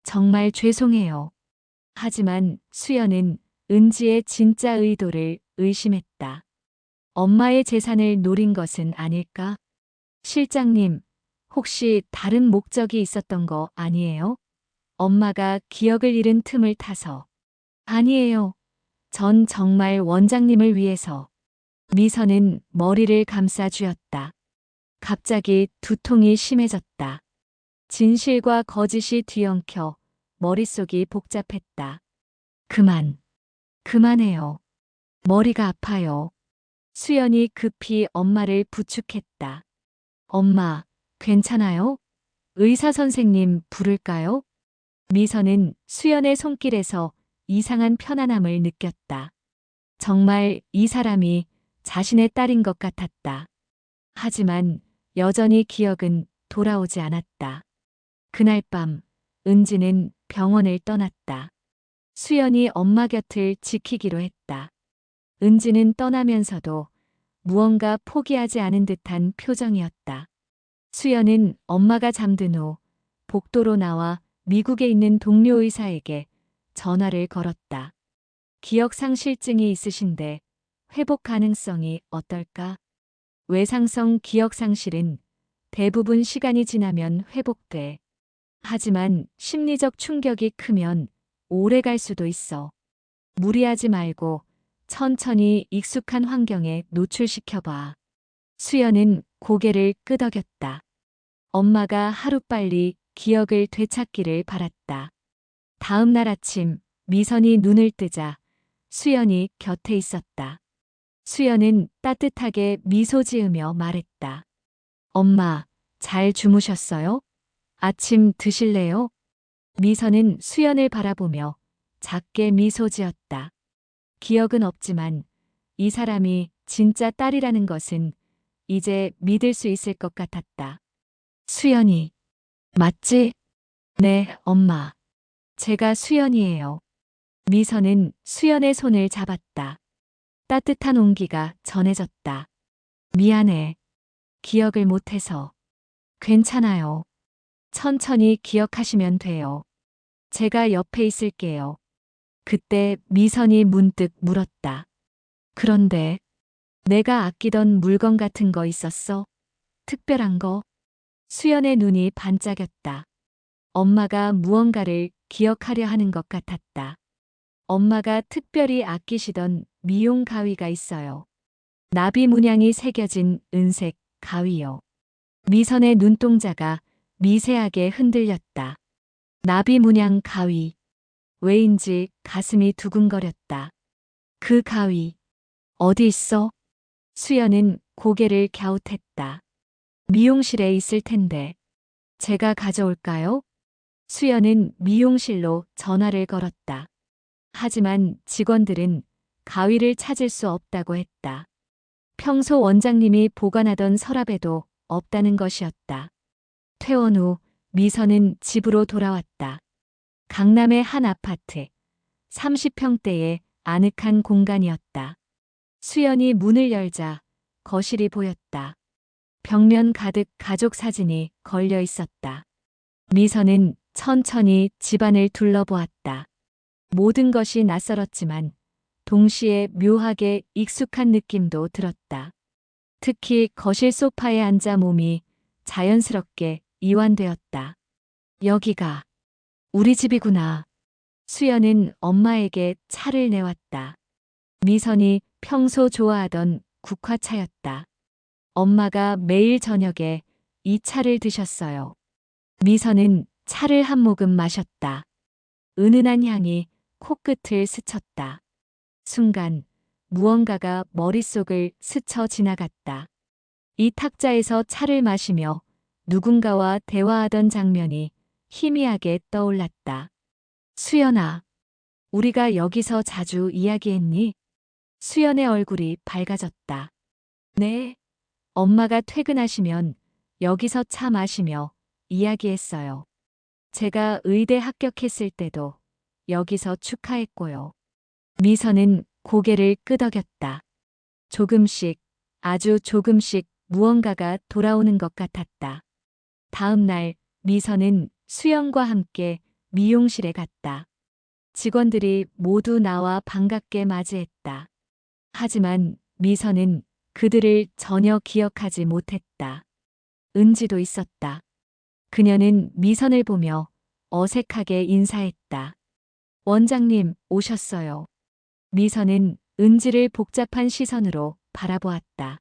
정말 죄송해요. 하지만 수연은 은지의 진짜 의도를 의심했다. 엄마의 재산을 노린 것은 아닐까? 실장님, 혹시 다른 목적이 있었던 거 아니에요? 엄마가 기억을 잃은 틈을 타서. 아니에요. 전 정말 원장님을 위해서. 미선은 머리를 감싸 쥐었다. 갑자기 두통이 심해졌다. 진실과 거짓이 뒤엉켜 머릿속이 복잡했다. 그만해요. 머리가 아파요. 수연이 급히 엄마를 부축했다. 엄마, 괜찮아요? 의사 선생님 부를까요? 미선은 수연의 손길에서 이상한 편안함을 느꼈다. 정말 이 사람이 자신의 딸인 것 같았다. 하지만 여전히 기억은 돌아오지 않았다. 그날 밤 은지는 병원을 떠났다. 수연이 엄마 곁을 지키기로 했다. 은지는 떠나면서도 무언가 포기하지 않은 듯한 표정이었다. 수연은 엄마가 잠든 후 복도로 나와 미국에 있는 동료 의사에게 전화를 걸었다. 기억상실증이 있으신데 회복 가능성이 어떨까? 외상성 기억상실은 대부분 시간이 지나면 회복돼. 하지만 심리적 충격이 크면 오래 갈 수도 있어. 무리하지 말고 천천히 익숙한 환경에 노출시켜봐. 수연은 고개를 끄덕였다. 엄마가 하루빨리 기억을 되찾기를 바랐다. 다음 날 아침 미선이 눈을 뜨자 수연이 곁에 있었다. 수연은 따뜻하게 미소 지으며 말했다. 엄마, 잘 주무셨어요? 아침 드실래요? 미선은 수연을 바라보며 작게 미소 지었다. 기억은 없지만 이 사람이 진짜 딸이라는 것은 이제 믿을 수 있을 것 같았다. 수연이, 맞지? 네, 엄마. 제가 수연이에요. 미선은 수연의 손을 잡았다. 따뜻한 온기가 전해졌다. 미안해. 기억을 못해서. 괜찮아요. 천천히 기억하시면 돼요. 제가 옆에 있을게요. 그때 미선이 문득 물었다. 그런데 내가 아끼던 물건 같은 거 있었어? 특별한 거? 수연의 눈이 반짝였다. 엄마가 무언가를 기억하려 하는 것 같았다. 엄마가 특별히 아끼시던 미용 가위가 있어요. 나비 문양이 새겨진 은색 가위요. 미선의 눈동자가 미세하게 흔들렸다. 나비 문양 가위. 왜인지 가슴이 두근거렸다. 그 가위. 어디 있어? 수연은 고개를 갸웃했다. 미용실에 있을 텐데. 제가 가져올까요? 수연은 미용실로 전화를 걸었다. 하지만 직원들은 가위를 찾을 수 없다고 했다. 평소 원장님이 보관하던 서랍에도 없다는 것이었다. 퇴원 후 미선은 집으로 돌아왔다. 강남의 한 아파트, 30평대의 아늑한 공간이었다. 수연이 문을 열자 거실이 보였다. 벽면 가득 가족 사진이 걸려 있었다. 미선은 천천히 집안을 둘러보았다. 모든 것이 낯설었지만 동시에 묘하게 익숙한 느낌도 들었다. 특히 거실 소파에 앉아 몸이 자연스럽게 이완되었다. 여기가 우리 집이구나. 수연은 엄마에게 차를 내왔다. 미선이 평소 좋아하던 국화차였다. 엄마가 매일 저녁에 이 차를 드셨어요. 미선은 차를 한 모금 마셨다. 은은한 향이 코끝을 스쳤다. 순간 무언가가 머릿속을 스쳐 지나갔다. 이 탁자에서 차를 마시며 누군가와 대화하던 장면이 희미하게 떠올랐다. 수연아, 우리가 여기서 자주 이야기했니? 수연의 얼굴이 밝아졌다. 네, 엄마가 퇴근하시면 여기서 차 마시며 이야기했어요. 제가 의대 합격했을 때도 여기서 축하했고요. 미선은 고개를 끄덕였다. 조금씩, 아주 조금씩 무언가가 돌아오는 것 같았다. 다음 날 미선은 수연과 함께 미용실에 갔다. 직원들이 모두 나와 반갑게 맞이했다. 하지만 미선은 그들을 전혀 기억하지 못했다. 은지도 있었다. 그녀는 미선을 보며 어색하게 인사했다. 원장님, 오셨어요. 미선은 은지를 복잡한 시선으로 바라보았다.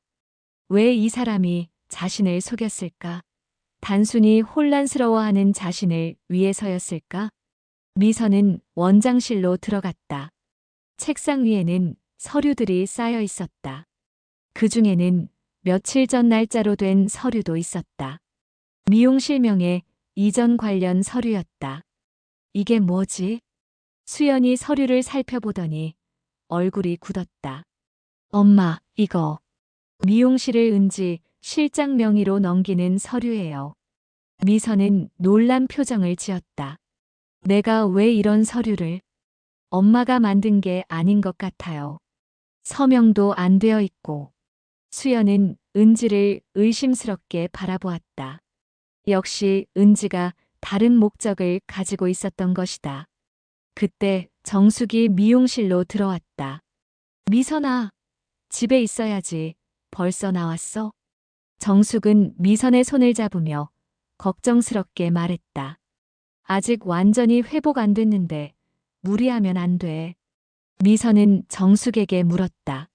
왜 이 사람이 자신을 속였을까? 단순히 혼란스러워하는 자신을 위해서였을까? 미선은 원장실로 들어갔다. 책상 위에는 서류들이 쌓여 있었다. 그 중에는 며칠 전 날짜로 된 서류도 있었다. 미용실명의 이전 관련 서류였다. 이게 뭐지? 수연이 서류를 살펴보더니 얼굴이 굳었다. 엄마, 이거 미용실을 은지 실장 명의로 넘기는 서류예요. 미선은 놀란 표정을 지었다. 내가 왜 이런 서류를? 엄마가 만든 게 아닌 것 같아요. 서명도 안 되어 있고. 수연은 은지를 의심스럽게 바라보았다. 역시 은지가 다른 목적을 가지고 있었던 것이다. 그때 정숙이 미용실로 들어왔다. 미선아, 집에 있어야지. 벌써 나왔어? 정숙은 미선의 손을 잡으며 걱정스럽게 말했다. 아직 완전히 회복 안 됐는데 무리하면 안 돼. 미선은 정숙에게 물었다.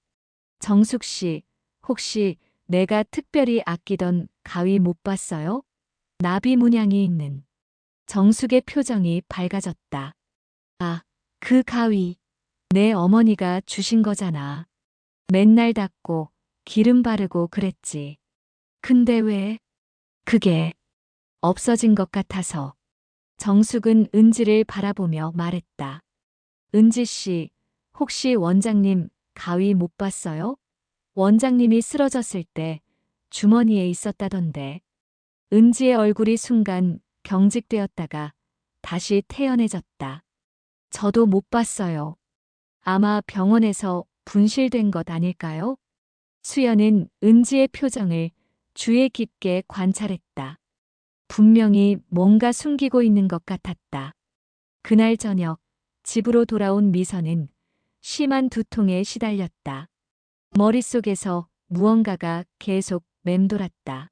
정숙 씨, 혹시 내가 특별히 아끼던 가위 못 봤어요? 나비 문양이 있는. 정숙의 표정이 밝아졌다. 아, 그 가위. 내 어머니가 주신 거잖아. 맨날 닦고 기름 바르고 그랬지. 근데 왜? 그게 없어진 것 같아서. 정숙은 은지를 바라보며 말했다. 은지 씨, 혹시 원장님 가위 못 봤어요? 원장님이 쓰러졌을 때 주머니에 있었다던데. 은지의 얼굴이 순간 경직되었다가 다시 태연해졌다. 저도 못 봤어요. 아마 병원에서 분실된 것 아닐까요? 수연은 은지의 표정을 주의 깊게 관찰했다. 분명히 뭔가 숨기고 있는 것 같았다. 그날 저녁 집으로 돌아온 미선은 심한 두통에 시달렸다. 머릿속에서 무언가가 계속 맴돌았다.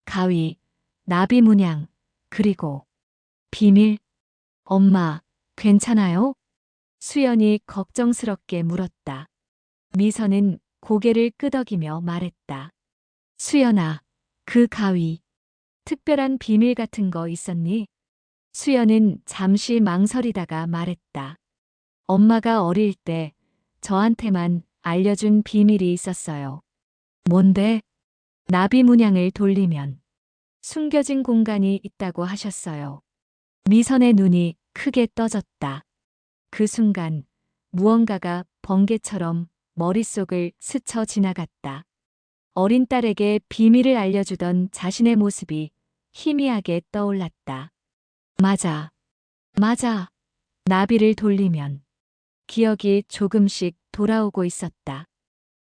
가위, 나비 문양, 그리고 비밀. 엄마, 괜찮아요? 수연이 걱정스럽게 물었다. 미선은 고개를 끄덕이며 말했다. 수연아, 그 가위, 특별한 비밀 같은 거 있었니? 수연은 잠시 망설이다가 말했다. 엄마가 어릴 때 저한테만 알려준 비밀이 있었어요. 뭔데? 나비 문양을 돌리면 숨겨진 공간이 있다고 하셨어요. 미선의 눈이 크게 떠졌다. 그 순간 무언가가 번개처럼 머릿속을 스쳐 지나갔다. 어린 딸에게 비밀을 알려주던 자신의 모습이 희미하게 떠올랐다. 맞아. 맞아. 나비를 돌리면 기억이 조금씩 돌아오고 있었다.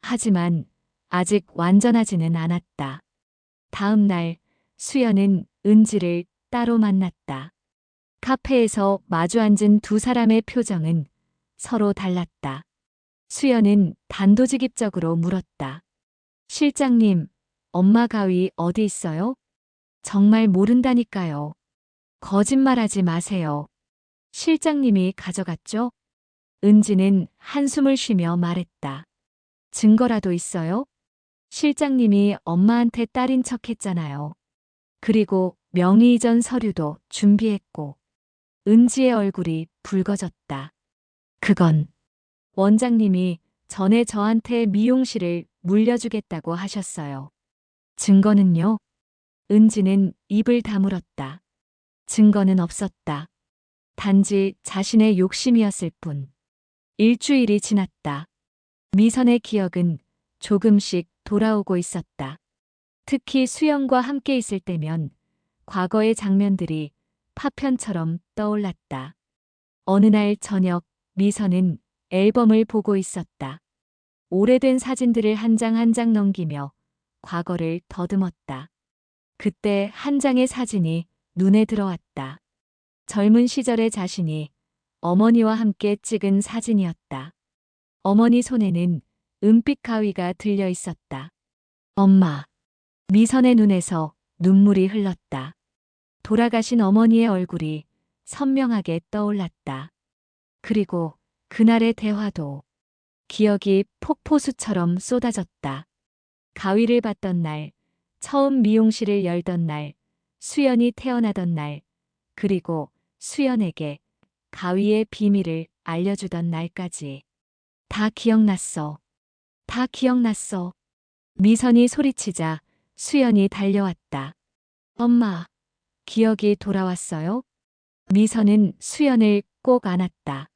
하지만 아직 완전하지는 않았다. 다음 날 수연은 은지를 따로 만났다. 카페에서 마주 앉은 두 사람의 표정은 서로 달랐다. 수연은 단도직입적으로 물었다. 실장님, 엄마 가위 어디 있어요? 정말 모른다니까요. 거짓말하지 마세요. 실장님이 가져갔죠? 은지는 한숨을 쉬며 말했다. 증거라도 있어요? 실장님이 엄마한테 딸인 척 했잖아요. 그리고 명의 이전 서류도 준비했고. 은지의 얼굴이 붉어졌다. 그건 원장님이 전에 저한테 미용실을 물려주겠다고 하셨어요. 증거는요? 은지는 입을 다물었다. 증거는 없었다. 단지 자신의 욕심이었을 뿐. 일주일이 지났다. 미선의 기억은 조금씩 돌아오고 있었다. 특히 수영과 함께 있을 때면 과거의 장면들이 파편처럼 떠올랐다. 어느 날 저녁 미선은 앨범을 보고 있었다. 오래된 사진들을 한 장 한 장 넘기며 과거를 더듬었다. 그때 한 장의 사진이 눈에 들어왔다. 젊은 시절의 자신이 어머니와 함께 찍은 사진이었다. 어머니 손에는 은빛 가위가 들려 있었다. 엄마. 미선의 눈에서 눈물이 흘렀다. 돌아가신 어머니의 얼굴이 선명하게 떠올랐다. 그리고 그날의 대화도 기억이 폭포수처럼 쏟아졌다. 가위를 받던 날, 처음 미용실을 열던 날, 수연이 태어나던 날, 그리고 수연에게 가위의 비밀을 알려주던 날까지. 다 기억났어. 다 기억났어. 미선이 소리치자 수연이 달려왔다. 엄마, 기억이 돌아왔어요? 미선은 수연을 꼭 안았다.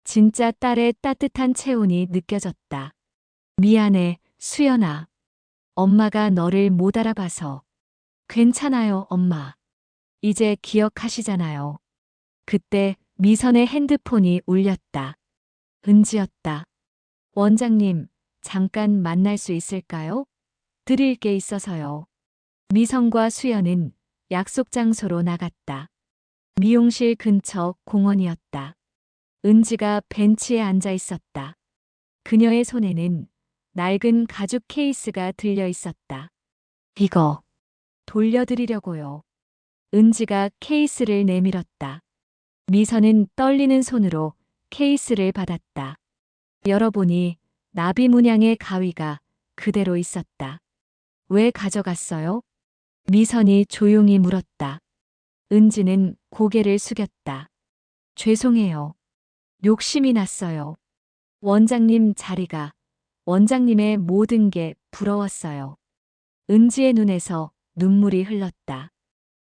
진짜 딸의 따뜻한 체온이 느껴졌다. 미안해, 수연아. 엄마가 너를 못 알아봐서. 괜찮아요, 엄마. 이제 기억하시잖아요. 그때 미선의 핸드폰이 울렸다. 은지였다. 원장님, 잠깐 만날 수 있을까요? 드릴 게 있어서요. 미선과 수연은 약속 장소로 나갔다. 미용실 근처 공원이었다. 은지가 벤치에 앉아 있었다. 그녀의 손에는 낡은 가죽 케이스가 들려 있었다. 이거 돌려드리려고요. 은지가 케이스를 내밀었다. 미선은 떨리는 손으로 케이스를 받았다. 열어보니 나비 문양의 가위가 그대로 있었다. 왜 가져갔어요? 미선이 조용히 물었다. 은지는 고개를 숙였다. 죄송해요. 욕심이 났어요. 원장님 자리가, 원장님의 모든 게 부러웠어요. 은지의 눈에서 눈물이 흘렀다.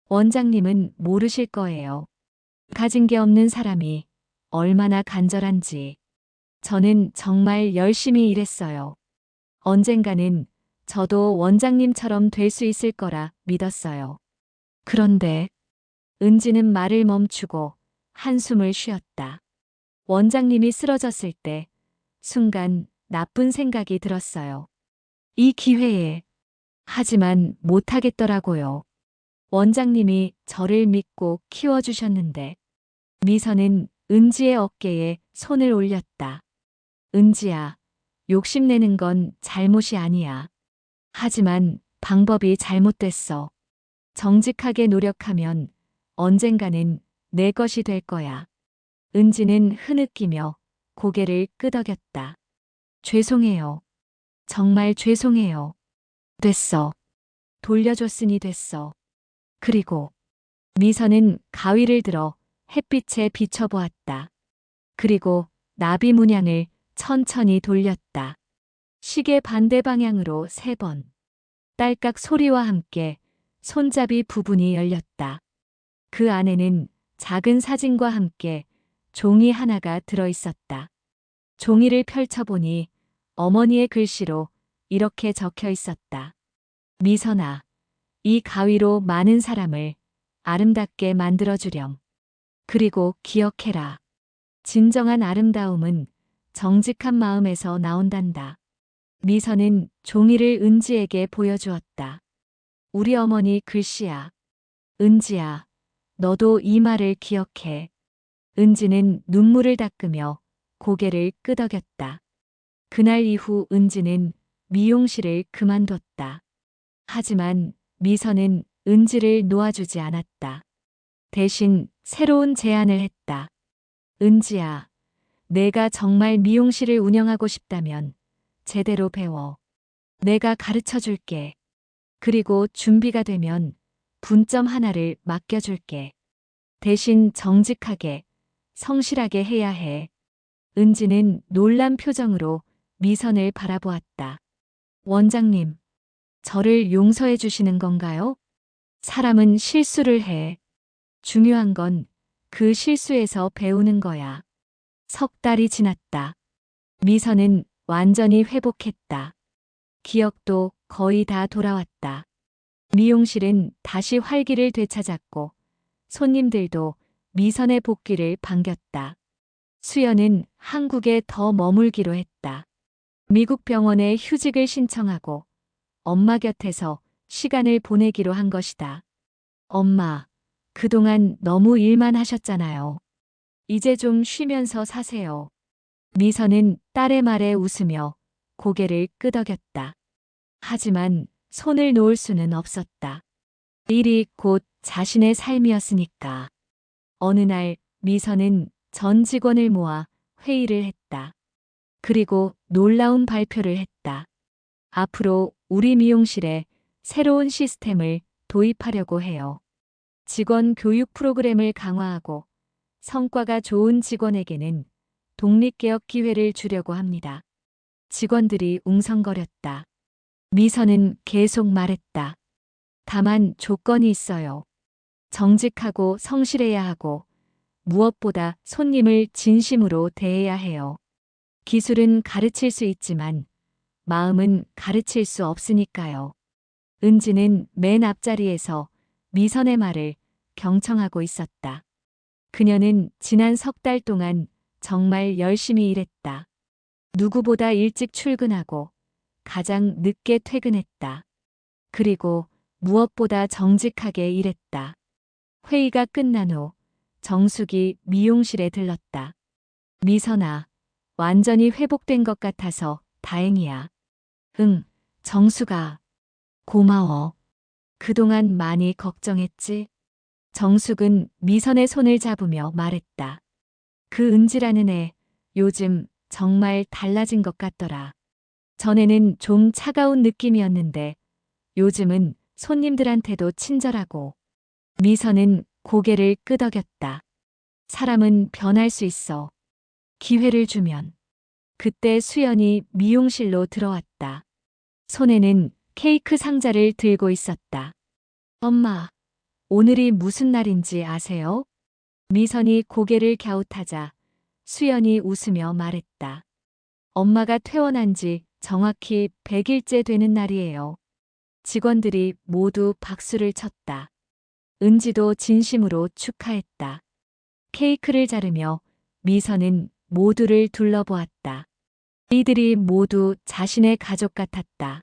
원장님은 모르실 거예요. 가진 게 없는 사람이 얼마나 간절한지. 저는 정말 열심히 일했어요. 언젠가는 저도 원장님처럼 될 수 있을 거라 믿었어요. 그런데 은지는 말을 멈추고 한숨을 쉬었다. 원장님이 쓰러졌을 때 순간 나쁜 생각이 들었어요. 이 기회에. 하지만 못하겠더라고요. 원장님이 저를 믿고 키워주셨는데. 미선은 은지의 어깨에 손을 올렸다. 은지야, 욕심내는 건 잘못이 아니야. 하지만 방법이 잘못됐어. 정직하게 노력하면 언젠가는 내 것이 될 거야. 은지는 흐느끼며 고개를 끄덕였다. 죄송해요. 정말 죄송해요. 됐어. 돌려줬으니 됐어. 그리고 미선은 가위를 들어 햇빛에 비춰보았다. 그리고 나비 문양을 천천히 돌렸다. 시계 반대 방향으로 3번. 딸깍 소리와 함께 손잡이 부분이 열렸다. 그 안에는 작은 사진과 함께 종이 하나가 들어 있었다. 종이를 펼쳐보니 어머니의 글씨로 이렇게 적혀 있었다. 미선아, 이 가위로 많은 사람을 아름답게 만들어주렴. 그리고 기억해라. 진정한 아름다움은 정직한 마음에서 나온단다. 미선은 종이를 은지에게 보여주었다. 우리 어머니 글씨야. 은지야, 너도 이 말을 기억해. 은지는 눈물을 닦으며 고개를 끄덕였다. 그날 이후 은지는 미용실을 그만뒀다. 하지만 미선은 은지를 놓아주지 않았다. 대신 새로운 제안을 했다. 은지야, 내가 정말 미용실을 운영하고 싶다면 제대로 배워. 내가 가르쳐 줄게. 그리고 준비가 되면 분점 하나를 맡겨줄게. 대신 정직하게, 성실하게 해야 해. 은지는 놀란 표정으로 미선을 바라보았다. 원장님, 저를 용서해 주시는 건가요? 사람은 실수를 해. 중요한 건 그 실수에서 배우는 거야. 석 달이 지났다. 미선은 완전히 회복했다. 기억도 거의 다 돌아왔다. 미용실은 다시 활기를 되찾았고 손님들도 미선의 복귀를 반겼다. 수연은 한국에 더 머물기로 했다. 미국 병원에 휴직을 신청하고 엄마 곁에서 시간을 보내기로 한 것이다. 엄마, 그동안 너무 일만 하셨잖아요. 이제 좀 쉬면서 사세요. 미선은 딸의 말에 웃으며 고개를 끄덕였다. 하지만 손을 놓을 수는 없었다. 일이 곧 자신의 삶이었으니까. 어느 날 미선은 전 직원을 모아 회의를 했다. 그리고 놀라운 발표를 했다. 앞으로 우리 미용실에 새로운 시스템을 도입하려고 해요. 직원 교육 프로그램을 강화하고 성과가 좋은 직원에게는 독립개혁 기회를 주려고 합니다. 직원들이 웅성거렸다. 미선은 계속 말했다. 다만 조건이 있어요. 정직하고 성실해야 하고 무엇보다 손님을 진심으로 대해야 해요. 기술은 가르칠 수 있지만 마음은 가르칠 수 없으니까요. 은지는 맨 앞자리에서 미선의 말을 경청하고 있었다. 그녀는 지난 석 달 동안 정말 열심히 일했다. 누구보다 일찍 출근하고 가장 늦게 퇴근했다. 그리고 무엇보다 정직하게 일했다. 회의가 끝난 후 정숙이 미용실에 들렀다. 미선아, 완전히 회복된 것 같아서 다행이야. 응, 정숙아. 고마워. 그동안 많이 걱정했지? 정숙은 미선의 손을 잡으며 말했다. 그 은지라는 애, 요즘 정말 달라진 것 같더라. 전에는 좀 차가운 느낌이었는데 요즘은 손님들한테도 친절하고. 미선은 고개를 끄덕였다. 사람은 변할 수 있어. 기회를 주면. 그때 수연이 미용실로 들어왔다. 손에는 케이크 상자를 들고 있었다. 엄마, 오늘이 무슨 날인지 아세요? 미선이 고개를 갸웃하자 수연이 웃으며 말했다. 엄마가 퇴원한 지 정확히 100일째 되는 날이에요. 직원들이 모두 박수를 쳤다. 은지도 진심으로 축하했다. 케이크를 자르며 미선은 모두를 둘러보았다. 이들이 모두 자신의 가족 같았다.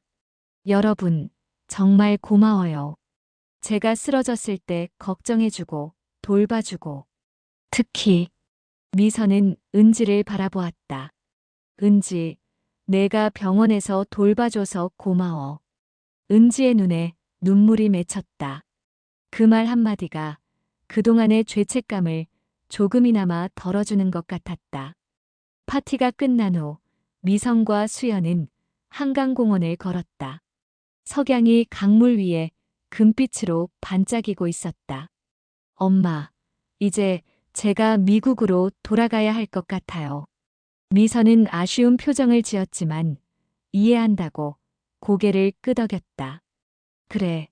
여러분, 정말 고마워요. 제가 쓰러졌을 때 걱정해주고 돌봐주고. 특히 미선은 은지를 바라보았다. 은지, 내가 병원에서 돌봐줘서 고마워. 은지의 눈에 눈물이 맺혔다. 그 말 한마디가 그동안의 죄책감을 조금이나마 덜어주는 것 같았다. 파티가 끝난 후 미선과 수연은 한강공원을 걸었다. 석양이 강물 위에 금빛으로 반짝이고 있었다. 엄마, 이제 제가 미국으로 돌아가야 할 것 같아요. 미선은 아쉬운 표정을 지었지만 이해한다고 고개를 끄덕였다. 그래,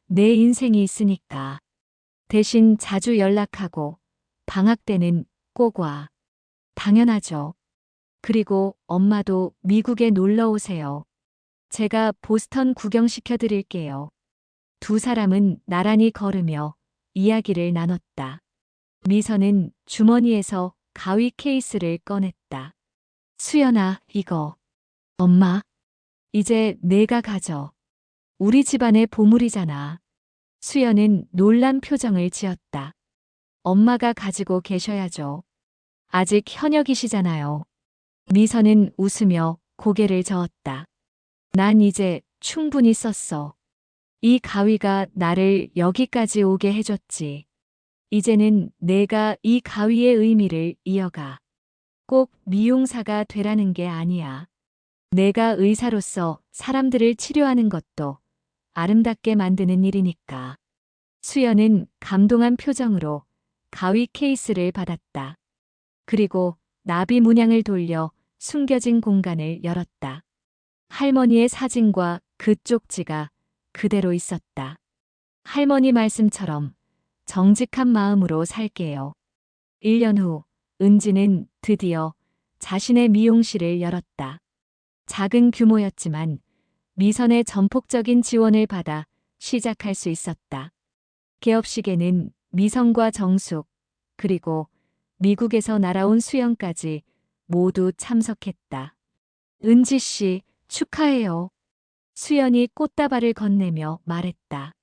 내 인생이 있으니까. 대신 자주 연락하고 방학 때는 꼭 와. 당연하죠. 그리고 엄마도 미국에 놀러 오세요. 제가 보스턴 구경시켜 드릴게요. 두 사람은 나란히 걸으며 이야기를 나눴다. 미선은 주머니에서 가위 케이스를 꺼냈다. 수연아, 이거. 엄마, 이제 내가 가져. 우리 집안의 보물이잖아. 수연은 놀란 표정을 지었다. 엄마가 가지고 계셔야죠. 아직 현역이시잖아요. 미선은 웃으며 고개를 저었다. 난 이제 충분히 썼어. 이 가위가 나를 여기까지 오게 해줬지. 이제는 내가 이 가위의 의미를 이어가. 꼭 미용사가 되라는 게 아니야. 내가 의사로서 사람들을 치료하는 것도 아름답게 만드는 일이니까. 수연은 감동한 표정으로 가위 케이스를 받았다. 그리고 나비 문양을 돌려 숨겨진 공간을 열었다. 할머니의 사진과 그 쪽지가 그대로 있었다. 할머니 말씀처럼 정직한 마음으로 살게요. 1년 후 은지는 드디어 자신의 미용실을 열었다. 작은 규모였지만 미선의 전폭적인 지원을 받아 시작할 수 있었다. 개업식에는 미선과 정숙, 그리고 미국에서 날아온 수연까지 모두 참석했다. 은지 씨, 축하해요. 수연이 꽃다발을 건네며 말했다.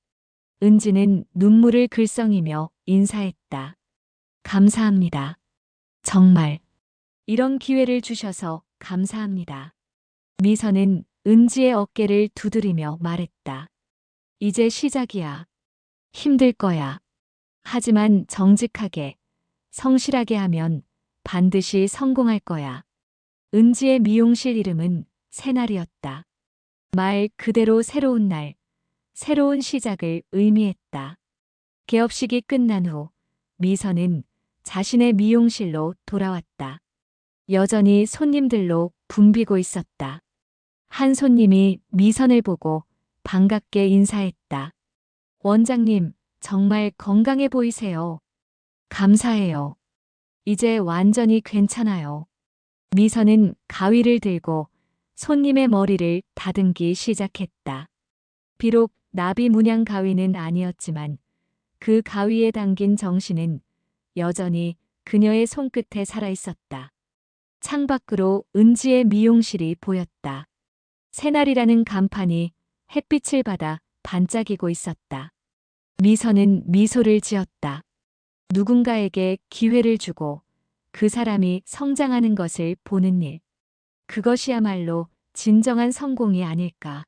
은지는 눈물을 글썽이며 인사했다. 감사합니다. 정말. 이런 기회를 주셔서 감사합니다. 미선은 은지의 어깨를 두드리며 말했다. 이제 시작이야. 힘들 거야. 하지만 정직하게, 성실하게 하면 반드시 성공할 거야. 은지의 미용실 이름은 새날이었다. 말 그대로 새로운 날, 새로운 시작을 의미했다. 개업식이 끝난 후 미선은 자신의 미용실로 돌아왔다. 여전히 손님들로 붐비고 있었다. 한 손님이 미선을 보고 반갑게 인사했다. 원장님, 정말 건강해 보이세요. 감사해요. 이제 완전히 괜찮아요. 미선은 가위를 들고 손님의 머리를 다듬기 시작했다. 비록 나비 문양 가위는 아니었지만 그 가위에 담긴 정신은 여전히 그녀의 손끝에 살아있었다. 창밖으로 은지의 미용실이 보였다. 새날이라는 간판이 햇빛을 받아 반짝이고 있었다. 미선은 미소를 지었다. 누군가에게 기회를 주고 그 사람이 성장하는 것을 보는 일. 그것이야말로 진정한 성공이 아닐까.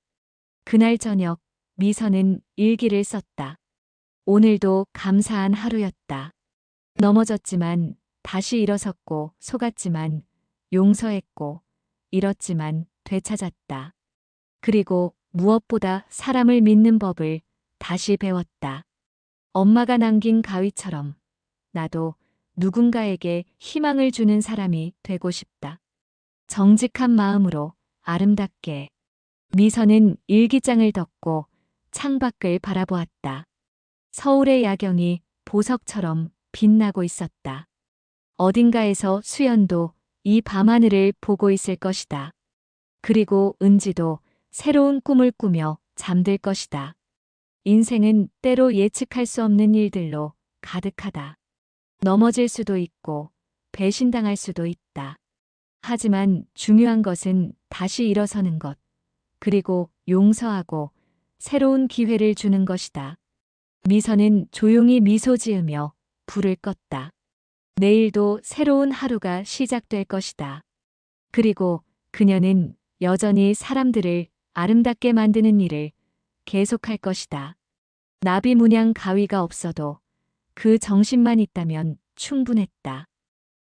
그날 저녁 미선은 일기를 썼다. 오늘도 감사한 하루였다. 넘어졌지만 다시 일어섰고 속았지만 용서했고 잃었지만 되찾았다. 그리고 무엇보다 사람을 믿는 법을 다시 배웠다. 엄마가 남긴 가위처럼 나도 누군가에게 희망을 주는 사람이 되고 싶다. 정직한 마음으로 아름답게. 미선은 일기장을 덮고 창밖을 바라보았다. 서울의 야경이 보석처럼 빛나고 있었다. 어딘가에서 수연도 이 밤하늘을 보고 있을 것이다. 그리고 은지도 새로운 꿈을 꾸며 잠들 것이다. 인생은 때로 예측할 수 없는 일들로 가득하다. 넘어질 수도 있고 배신당할 수도 있다. 하지만 중요한 것은 다시 일어서는 것, 그리고 용서하고 새로운 기회를 주는 것이다. 미선은 조용히 미소 지으며 불을 껐다. 내일도 새로운 하루가 시작될 것이다. 그리고 그녀는 여전히 사람들을 아름답게 만드는 일을 계속할 것이다. 나비 문양 가위가 없어도 그 정신만 있다면 충분했다.